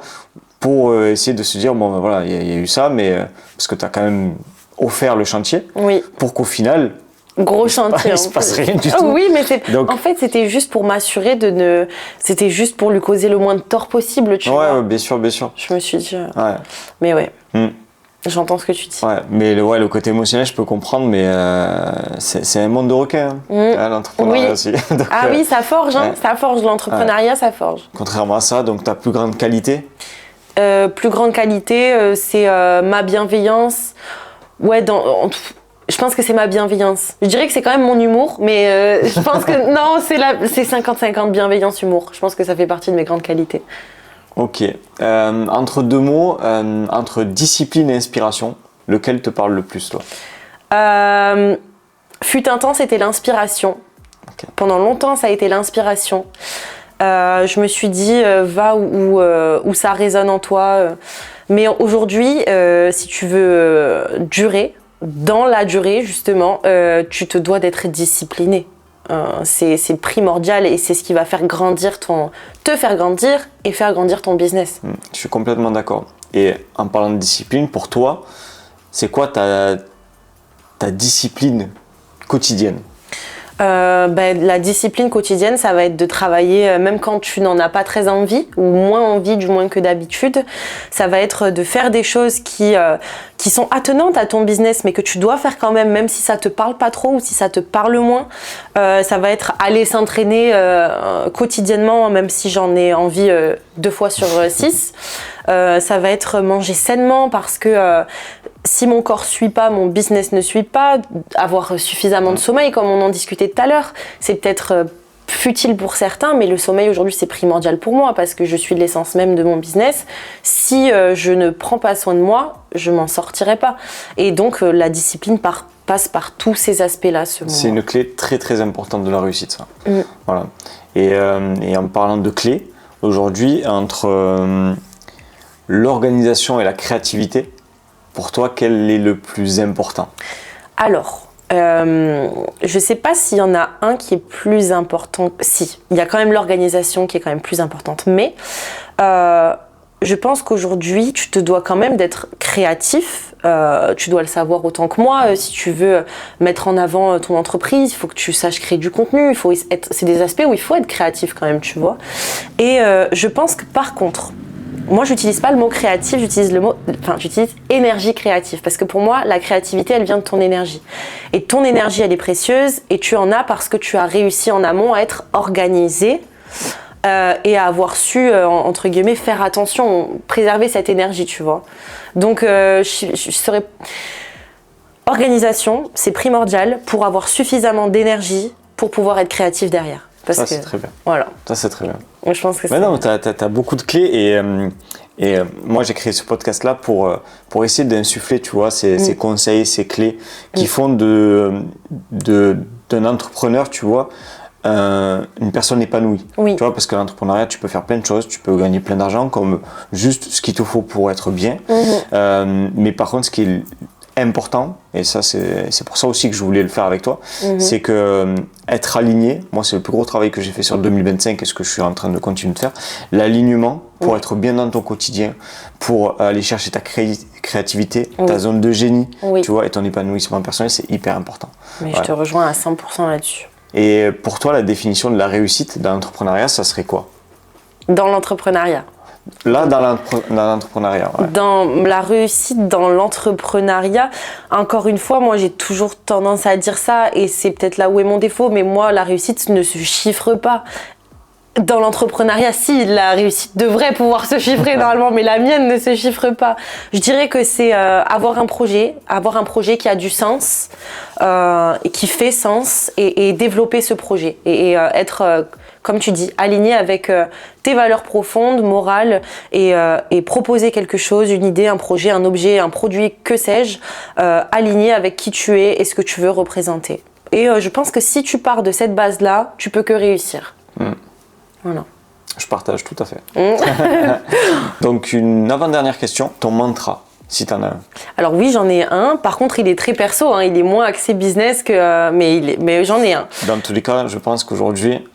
[SPEAKER 2] pour essayer de se dire, bon, ben voilà, il y a eu ça, mais parce que tu as quand même offert le chantier, pour qu'au final,
[SPEAKER 1] gros chantier.
[SPEAKER 2] Il se passe rien du tout.
[SPEAKER 1] Oui, mais en fait, c'était juste pour m'assurer c'était juste pour lui causer le moins de tort possible, tu vois.
[SPEAKER 2] Ouais, bien sûr.
[SPEAKER 1] Je me suis dit... Mais j'entends ce que tu dis.
[SPEAKER 2] Ouais, mais le côté émotionnel, je peux comprendre, mais c'est un monde de requins, l'entrepreneuriat aussi. Donc,
[SPEAKER 1] oui, ça forge, ça forge l'entrepreneuriat, ça forge.
[SPEAKER 2] Contrairement à ça, donc ta plus grande qualité
[SPEAKER 1] plus grande qualité, c'est ma bienveillance. Ouais, je pense que c'est ma bienveillance. Je dirais que c'est quand même mon humour, mais je pense que non, c'est 50-50 bienveillance-humour. Je pense que ça fait partie de mes grandes qualités.
[SPEAKER 2] Ok. Entre deux mots, entre discipline et inspiration, lequel te parle le plus, toi ?
[SPEAKER 1] Fut un temps, c'était l'inspiration. Okay. Pendant longtemps, ça a été l'inspiration. Je me suis dit, va où ça résonne en toi. Mais aujourd'hui, si tu veux durer, dans la durée, justement, tu te dois d'être discipliné. C'est primordial et c'est ce qui va te faire grandir et faire grandir ton business.
[SPEAKER 2] Je suis complètement d'accord. Et en parlant de discipline, pour toi, c'est quoi ta discipline quotidienne ?
[SPEAKER 1] La discipline quotidienne, ça va être de travailler même quand tu n'en as pas très envie ou moins envie du moins que d'habitude. Ça va être de faire des choses qui sont attenantes à ton business mais que tu dois faire quand même si ça te parle pas trop ou si ça te parle moins. Ça va être aller s'entraîner quotidiennement même si j'en ai envie 2 fois sur 6. Ça va être manger sainement parce que si mon corps suit pas, mon business ne suit pas, avoir suffisamment de sommeil, comme on en discutait tout à l'heure, c'est peut-être futile pour certains, mais le sommeil aujourd'hui c'est primordial pour moi parce que je suis l'essence même de mon business. Si je ne prends pas soin de moi, je m'en sortirai pas. Et donc la discipline passe par tous ces aspects-là.
[SPEAKER 2] C'est une clé très très importante de la réussite, ça. Voilà. Et en parlant de clés, aujourd'hui, entre l'organisation et la créativité, pour toi, quel est le plus important ?
[SPEAKER 1] Alors, je sais pas s'il y en a un qui est plus important. Si, il y a quand même l'organisation qui est quand même plus importante. Mais je pense qu'aujourd'hui, tu te dois quand même d'être créatif. Tu dois le savoir autant que moi. Si tu veux mettre en avant ton entreprise, il faut que tu saches créer du contenu. C'est des aspects où il faut être créatif quand même, tu vois. Et je pense que par contre, moi, j'utilise pas le mot créatif, j'utilise énergie créative. Parce que pour moi, la créativité, elle vient de ton énergie. Et ton énergie, elle est précieuse et tu en as parce que tu as réussi en amont à être organisé et à avoir su, entre guillemets, faire attention, préserver cette énergie, tu vois. Donc, je serais... Organisation, c'est primordial pour avoir suffisamment d'énergie pour pouvoir être créatif derrière.
[SPEAKER 2] Ça, c'est très bien.
[SPEAKER 1] Voilà.
[SPEAKER 2] Ça, c'est très bien.
[SPEAKER 1] Donc, je pense que
[SPEAKER 2] mais non, t'as beaucoup de clés et moi, j'ai créé ce podcast-là pour essayer d'insuffler, tu vois, ces conseils, ces clés qui font d'un entrepreneur, tu vois, une personne épanouie.
[SPEAKER 1] Oui.
[SPEAKER 2] Tu vois, parce que l'entrepreneuriat, tu peux faire plein de choses, tu peux gagner plein d'argent, comme juste ce qu'il te faut pour être bien. Mais par contre, ce qui est important, et ça c'est pour ça aussi que je voulais le faire avec toi, c'est que être aligné, moi c'est le plus gros travail que j'ai fait sur le 2025 et ce que je suis en train de continuer de faire, l'alignement pour être bien dans ton quotidien, pour aller chercher ta créativité, ta zone de génie, tu vois, et ton épanouissement personnel, c'est hyper important.
[SPEAKER 1] Mais je te rejoins à 100% là-dessus.
[SPEAKER 2] Et pour toi, la définition de la réussite dans l'entrepreneuriat, ça serait quoi?
[SPEAKER 1] Dans l'entrepreneuriat.
[SPEAKER 2] Là, dans l'entrepreneuriat. Ouais.
[SPEAKER 1] Dans la réussite, dans l'entrepreneuriat, encore une fois, moi j'ai toujours tendance à dire ça et c'est peut-être là où est mon défaut, mais moi la réussite ne se chiffre pas. Dans l'entrepreneuriat, si, la réussite devrait pouvoir se chiffrer normalement, mais la mienne ne se chiffre pas. Je dirais que c'est avoir un projet qui a du sens, et qui fait sens, et développer ce projet, et être, comme tu dis, aligné avec tes valeurs profondes, morales, et proposer quelque chose, une idée, un projet, un objet, un produit, que sais-je, aligné avec qui tu es et ce que tu veux représenter. Et je pense que si tu pars de cette base-là, tu peux que réussir. Voilà.
[SPEAKER 2] Je partage tout à fait. Donc une avant-dernière question, ton mantra, si tu en as un.
[SPEAKER 1] Alors oui, j'en ai un. Par contre, il est très perso, hein. Il est moins axé business que, mais j'en ai un.
[SPEAKER 2] Dans tous les cas, je pense qu'aujourd'hui,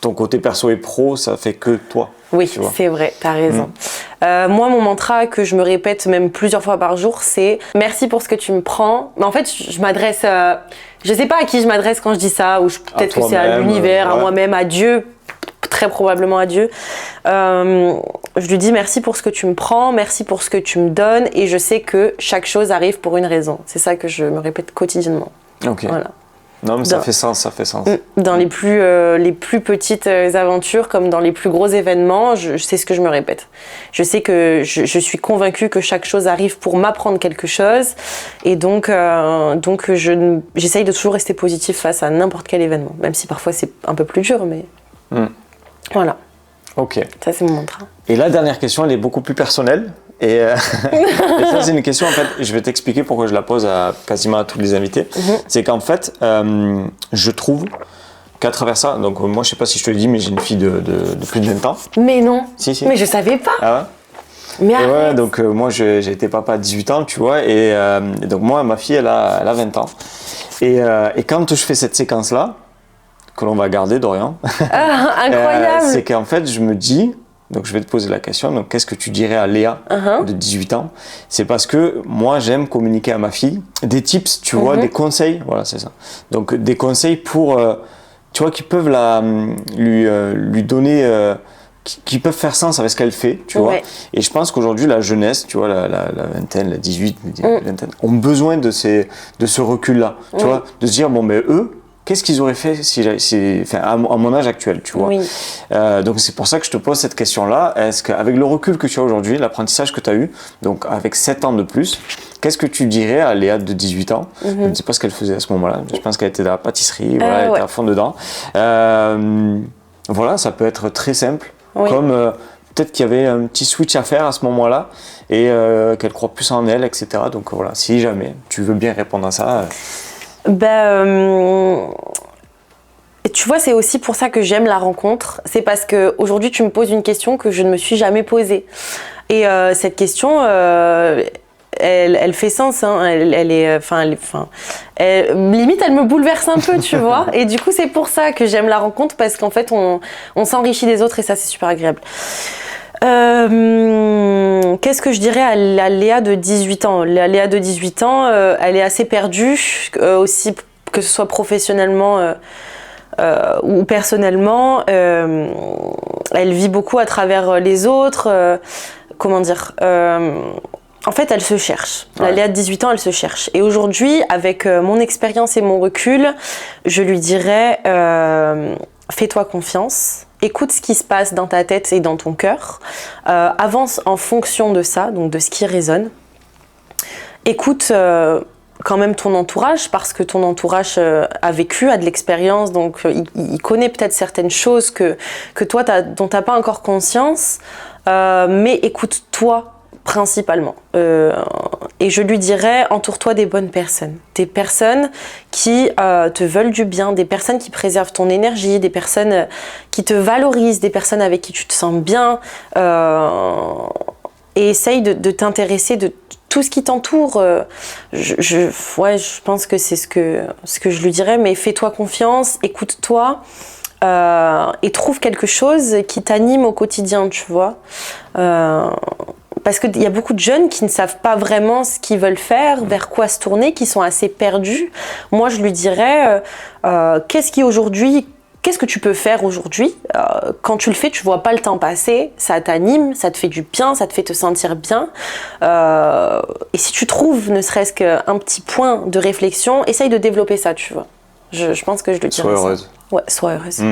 [SPEAKER 2] ton côté perso et pro, ça fait que toi.
[SPEAKER 1] Oui, c'est vrai, t'as raison. Moi, mon mantra que je me répète même plusieurs fois par jour, c'est « Merci pour ce que tu me prends ». Mais en fait, je m'adresse... je sais pas à qui je m'adresse quand je dis ça, ou peut-être que c'est à l'univers, à moi-même, à Dieu, très probablement à Dieu. Je lui dis merci pour ce que tu me prends, merci pour ce que tu me donnes, et je sais que chaque chose arrive pour une raison. C'est ça que je me répète quotidiennement.
[SPEAKER 2] Ok. Voilà. Non, mais ça fait sens, ça fait sens.
[SPEAKER 1] Dans les plus petites aventures, comme dans les plus gros événements, je sais ce que je me répète. Je sais que je suis convaincue que chaque chose arrive pour m'apprendre quelque chose, et donc j'essaye de toujours rester positive face à n'importe quel événement, même si parfois c'est un peu plus dur, mais... Voilà.
[SPEAKER 2] Ok.
[SPEAKER 1] Ça, c'est mon mantra.
[SPEAKER 2] Et la dernière question, elle est beaucoup plus personnelle. Et ça, c'est une question, en fait, je vais t'expliquer pourquoi je la pose quasiment à tous les invités. C'est qu'en fait, je trouve qu'à travers ça, donc moi, je sais pas si je te le dis, mais j'ai une fille de plus de 20 ans.
[SPEAKER 1] Mais non.
[SPEAKER 2] Si.
[SPEAKER 1] Mais je savais pas.
[SPEAKER 2] Ah ouais?
[SPEAKER 1] Mais arrête.
[SPEAKER 2] Ouais, donc moi, j'ai été papa à 18 ans, tu vois, et donc moi, ma fille, elle a 20 ans. Et quand je fais cette séquence-là, que l'on va garder, Dorian.
[SPEAKER 1] Incroyable.
[SPEAKER 2] C'est qu'en fait, je me dis, donc je vais te poser la question, donc qu'est-ce que tu dirais à Léa de 18 ans? C'est parce que moi, j'aime communiquer à ma fille des tips, tu vois, des conseils, voilà, c'est ça. Donc des conseils pour, tu vois, qui peuvent lui donner, qui peuvent faire sens avec ce qu'elle fait, tu vois. Et je pense qu'aujourd'hui, la jeunesse, tu vois, la vingtaine, la 18, vingtaine, ont besoin de ce recul-là, tu vois, de se dire, bon, mais eux, qu'est-ce qu'ils auraient fait à mon âge actuel, tu vois. Donc c'est pour ça que je te pose cette question-là. Est-ce qu'avec le recul que tu as aujourd'hui, l'apprentissage que tu as eu, donc avec 7 ans de plus, qu'est-ce que tu dirais à Léa de 18 ans? Je ne sais pas ce qu'elle faisait à ce moment-là. Je pense qu'elle était dans la pâtisserie, elle était à fond dedans. Voilà, ça peut être très simple. Comme peut-être qu'il y avait un petit switch à faire à ce moment-là et qu'elle croit plus en elle, etc. Donc voilà, si jamais tu veux bien répondre à ça...
[SPEAKER 1] tu vois, c'est aussi pour ça que j'aime la rencontre. C'est parce qu'aujourd'hui, tu me poses une question que je ne me suis jamais posée. Et cette question, elle fait sens. Hein. Limite, elle me bouleverse un peu, tu vois. Et du coup, c'est pour ça que j'aime la rencontre, parce qu'en fait, on s'enrichit des autres et ça, c'est super agréable. Qu'est-ce que je dirais à la Léa de 18 ans? La Léa de 18 ans, elle est assez perdue, aussi que ce soit professionnellement ou personnellement. elle vit beaucoup à travers les autres. Comment dire En fait, elle se cherche. La Léa de 18 ans, elle se cherche. Et aujourd'hui, avec mon expérience et mon recul, je lui dirais fais-toi confiance. Écoute ce qui se passe dans ta tête et dans ton cœur. Avance en fonction de ça, donc de ce qui résonne. Écoute quand même ton entourage, parce que ton entourage a vécu, a de l'expérience, donc il connaît peut-être certaines choses que toi, dont tu n'as pas encore conscience. Mais écoute-toi principalement. Et je lui dirais, entoure-toi des bonnes personnes. Des personnes qui te veulent du bien, des personnes qui préservent ton énergie, des personnes qui te valorisent, des personnes avec qui tu te sens bien. Et essaye de t'intéresser de tout ce qui t'entoure. Je pense que c'est ce que je lui dirais, mais fais-toi confiance, écoute-toi. Et trouve quelque chose qui t'anime au quotidien, tu vois. Parce qu'il y a beaucoup de jeunes qui ne savent pas vraiment ce qu'ils veulent faire, vers quoi se tourner, qui sont assez perdus. Moi, je lui dirais, qu'est-ce que tu peux faire aujourd'hui ? Quand tu le fais, tu vois pas le temps passer, ça t'anime, ça te fait du bien, ça te fait te sentir bien. Et si tu trouves ne serait-ce qu'un petit point de réflexion, essaye de développer ça, tu vois. Je pense que je le dirais.
[SPEAKER 2] Sois heureuse.
[SPEAKER 1] Ouais, sois heureuse.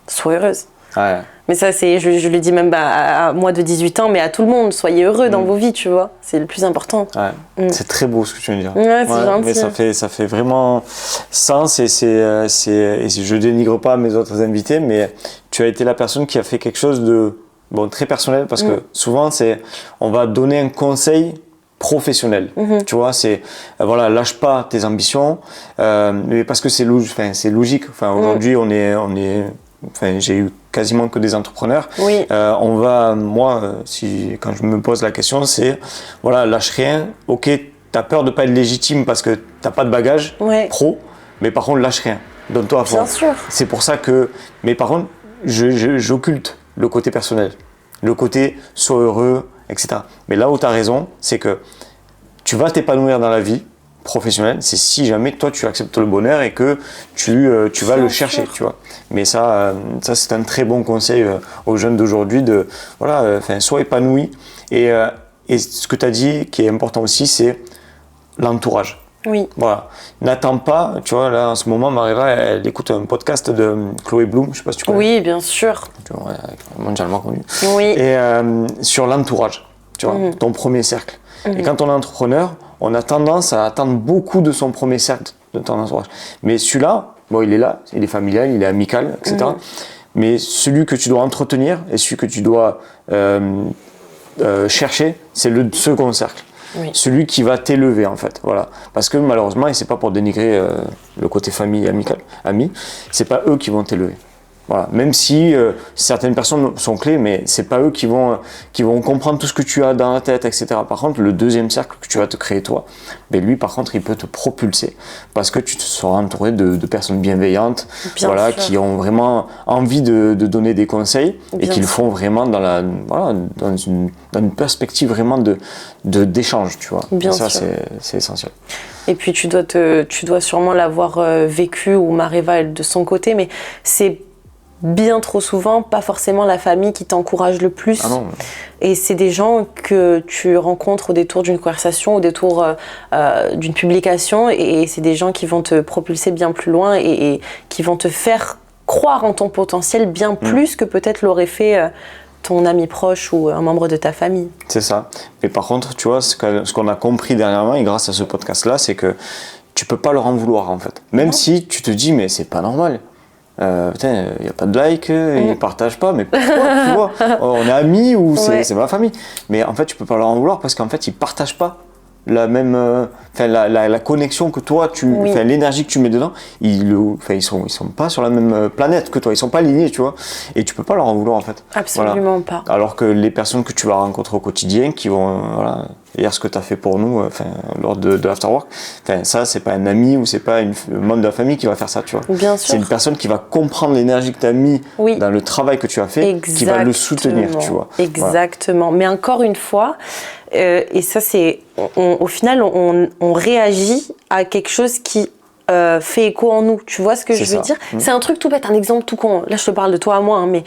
[SPEAKER 1] Sois heureuse.
[SPEAKER 2] Ouais.
[SPEAKER 1] Mais ça, je le dis même à moi de 18 ans, mais à tout le monde. Soyez heureux dans vos vies, tu vois. C'est le plus important.
[SPEAKER 2] Ouais. C'est très beau ce que tu viens de dire.
[SPEAKER 1] Ouais, c'est gentil.
[SPEAKER 2] Mais ça fait vraiment sens et je dénigre pas mes autres invités, mais tu as été la personne qui a fait quelque chose de très personnel, parce que souvent, on va donner un conseil professionnel. Tu vois, c'est lâche pas tes ambitions, mais parce que c'est logique. Enfin, aujourd'hui, j'ai eu quasiment que des entrepreneurs. Oui. Quand je me pose la question, c'est lâche rien. Ok, t'as peur de pas être légitime parce que t'as pas de bagage pro, mais par contre lâche rien. Donne-toi à fond.
[SPEAKER 1] Bien sûr.
[SPEAKER 2] C'est pour ça que, mais par contre, j'occulte le côté personnel, le côté sois heureux, etc. Mais là où t'as raison, c'est que tu vas t'épanouir dans la vie professionnelle, c'est si jamais toi tu acceptes le bonheur et que tu vas le chercher, tu vois. Mais ça c'est un très bon conseil aux jeunes d'aujourd'hui sois épanoui. Et ce que tu as dit qui est important aussi, c'est l'entourage.
[SPEAKER 1] Oui.
[SPEAKER 2] Voilà. N'attends pas, tu vois, là en ce moment, Marie-Va, elle écoute un podcast de Chloé Bloom, je sais pas si tu connais.
[SPEAKER 1] Oui, bien sûr.
[SPEAKER 2] Tu vois, mondialement connu.
[SPEAKER 1] Oui.
[SPEAKER 2] Et sur l'entourage, tu vois, ton premier cercle. Et quand on est entrepreneur, on a tendance à attendre beaucoup de son premier cercle, de ton entourage. Mais celui-là, il est là, il est familial, il est amical, etc. Mais celui que tu dois entretenir et celui que tu dois chercher, c'est le second cercle. Oui. Celui qui va t'élever, en fait. Voilà. Parce que malheureusement, et c'est pas pour dénigrer le côté famille et amical, amis, c'est pas eux qui vont t'élever. Voilà. Même si certaines personnes sont clés, mais c'est pas eux qui vont comprendre tout ce que tu as dans la tête, etc. Par contre, le deuxième cercle que tu vas te créer toi, lui, par contre, il peut te propulser parce que tu te seras entouré de personnes bienveillantes, qui ont vraiment envie de donner des conseils et qui le font vraiment dans une perspective vraiment d'échange, tu vois.
[SPEAKER 1] Bien
[SPEAKER 2] ça,
[SPEAKER 1] sûr.
[SPEAKER 2] c'est essentiel.
[SPEAKER 1] Et puis tu dois sûrement l'avoir vécu, ou Marie-Va de son côté, mais c'est bien trop souvent pas forcément la famille qui t'encourage le plus.
[SPEAKER 2] Ah non.
[SPEAKER 1] Et c'est des gens que tu rencontres au détour d'une conversation, au détour d'une publication, et c'est des gens qui vont te propulser bien plus loin et qui vont te faire croire en ton potentiel bien plus que peut-être l'aurait fait ton ami proche ou un membre de ta famille.
[SPEAKER 2] C'est ça. Mais par contre, tu vois, ce qu'on a compris dernièrement, et grâce à ce podcast-là, c'est que tu peux pas leur en vouloir, en fait. Même si tu te dis, mais c'est pas normal. Putain, il n'y a pas de like, ils ne partagent pas, mais pourquoi, tu vois, on est amis ou c'est ma famille. Mais en fait, tu peux pas leur en vouloir parce qu'en fait, ils partagent pas la même, la connexion que toi, l'énergie que tu mets dedans, ils sont pas sur la même planète que toi, ils sont pas alignés, tu vois, et tu peux pas leur en vouloir en fait.
[SPEAKER 1] Absolument pas.
[SPEAKER 2] Alors que les personnes que tu vas rencontrer au quotidien, qui vont, hier ce que tu as fait pour nous, lors de l'afterwork, ça c'est pas un ami ou c'est pas un membre de la famille qui va faire ça, tu vois.
[SPEAKER 1] Bien sûr.
[SPEAKER 2] C'est une personne qui va comprendre l'énergie que tu as mis dans le travail que tu as fait, qui va le soutenir, tu vois.
[SPEAKER 1] Exactement. Voilà. Mais encore une fois, et ça c'est, au final on réagit à quelque chose qui fait écho en nous. Tu vois ce que je veux dire? C'est un truc tout bête, un exemple tout con. Là, je te parle de toi à moi, hein, mais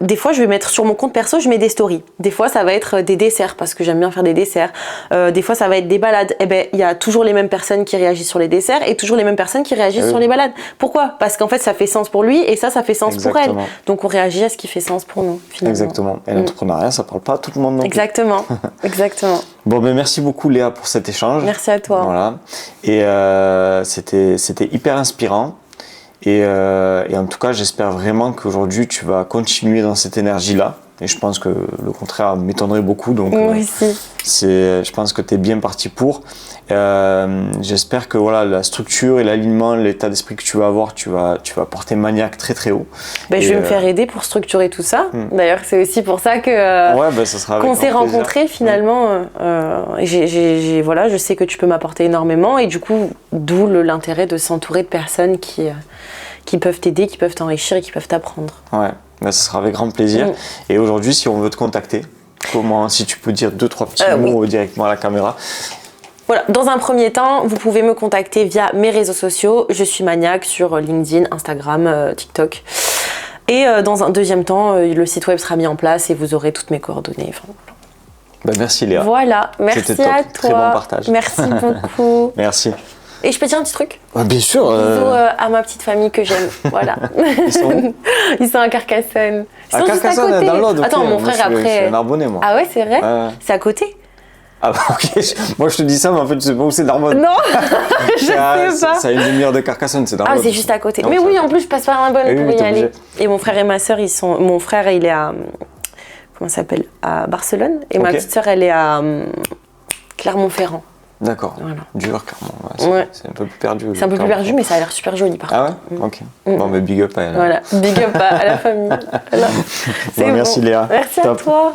[SPEAKER 1] des fois, je vais mettre sur mon compte perso, je mets des stories. Des fois, ça va être des desserts parce que j'aime bien faire des desserts. Des fois, ça va être des balades. Eh ben, il y a toujours les mêmes personnes qui réagissent sur les desserts et toujours les mêmes personnes qui réagissent sur les balades. Pourquoi? Parce qu'en fait, ça fait sens pour lui et ça fait sens pour elle. Donc, on réagit à ce qui fait sens pour nous, finalement.
[SPEAKER 2] Exactement. Et l'entrepreneuriat, ça parle pas à tout le monde non plus.
[SPEAKER 1] Exactement. Exactement.
[SPEAKER 2] Bon, ben merci beaucoup Léa pour cet échange.
[SPEAKER 1] Merci à toi.
[SPEAKER 2] Voilà. Et c'était hyper inspirant. Et en tout cas, j'espère vraiment qu'aujourd'hui, tu vas continuer dans cette énergie-là. Et je pense que le contraire m'étonnerait beaucoup. Donc,
[SPEAKER 1] moi aussi.
[SPEAKER 2] Je pense que tu es bien parti pour. J'espère que voilà, la structure et l'alignement, l'état d'esprit que tu vas avoir, tu vas porter Maniac très très haut.
[SPEAKER 1] Ben, je vais me faire aider pour structurer tout ça. D'ailleurs, c'est aussi pour ça que
[SPEAKER 2] ça sera
[SPEAKER 1] qu'on s'est rencontrés finalement. Voilà, je sais que tu peux m'apporter énormément et du coup, d'où l'intérêt de s'entourer de personnes qui peuvent t'aider, qui peuvent t'enrichir et qui peuvent t'apprendre.
[SPEAKER 2] Ouais, ben, ça sera avec grand plaisir. Et aujourd'hui, si on veut te contacter, comment, si tu peux dire 2-3 petits mots directement à la caméra.
[SPEAKER 1] Voilà, dans un premier temps, vous pouvez me contacter via mes réseaux sociaux. Je suis Maniac sur LinkedIn, Instagram, TikTok. Et dans un deuxième temps, le site web sera mis en place et vous aurez toutes mes coordonnées. Enfin,
[SPEAKER 2] ben, merci Léa.
[SPEAKER 1] Voilà, merci à toi.
[SPEAKER 2] Très bon partage.
[SPEAKER 1] Merci beaucoup.
[SPEAKER 2] Merci.
[SPEAKER 1] Et je peux dire un petit truc?
[SPEAKER 2] Bien sûr.
[SPEAKER 1] Bisous à ma petite famille que j'aime. Voilà.
[SPEAKER 2] Ils sont où?
[SPEAKER 1] Ils sont à Carcassonne. Ils sont
[SPEAKER 2] Carcassonne,
[SPEAKER 1] juste à côté.
[SPEAKER 2] dans l'Aude. Okay.
[SPEAKER 1] Attends, mon frère après.
[SPEAKER 2] Je suis un Arbonnais, moi.
[SPEAKER 1] Ah ouais, c'est vrai? C'est à côté?
[SPEAKER 2] Ah bah ok, moi je te dis ça, mais en fait je sais pas où c'est Narbonne.
[SPEAKER 1] Non, je sais pas.
[SPEAKER 2] C'est à une demi-heure de Carcassonne, c'est Narbonne.
[SPEAKER 1] Ah, c'est juste à côté. Mais oui, en plus je passe par Narbonne pour y aller. Et mon frère et ma soeur, mon frère il est à, comment ça s'appelle, à Barcelone, et ma petite soeur elle est à Clermont-Ferrand.
[SPEAKER 2] D'accord.
[SPEAKER 1] Voilà.
[SPEAKER 2] Dur, Clermont. C'est un peu plus perdu.
[SPEAKER 1] C'est un peu plus perdu, mais ça a l'air super joli par contre.
[SPEAKER 2] Ah ouais. Ok. Bon, mais big up à elle.
[SPEAKER 1] Voilà, big up à la famille. Voilà.
[SPEAKER 2] Bon, merci Léa.
[SPEAKER 1] Merci à toi.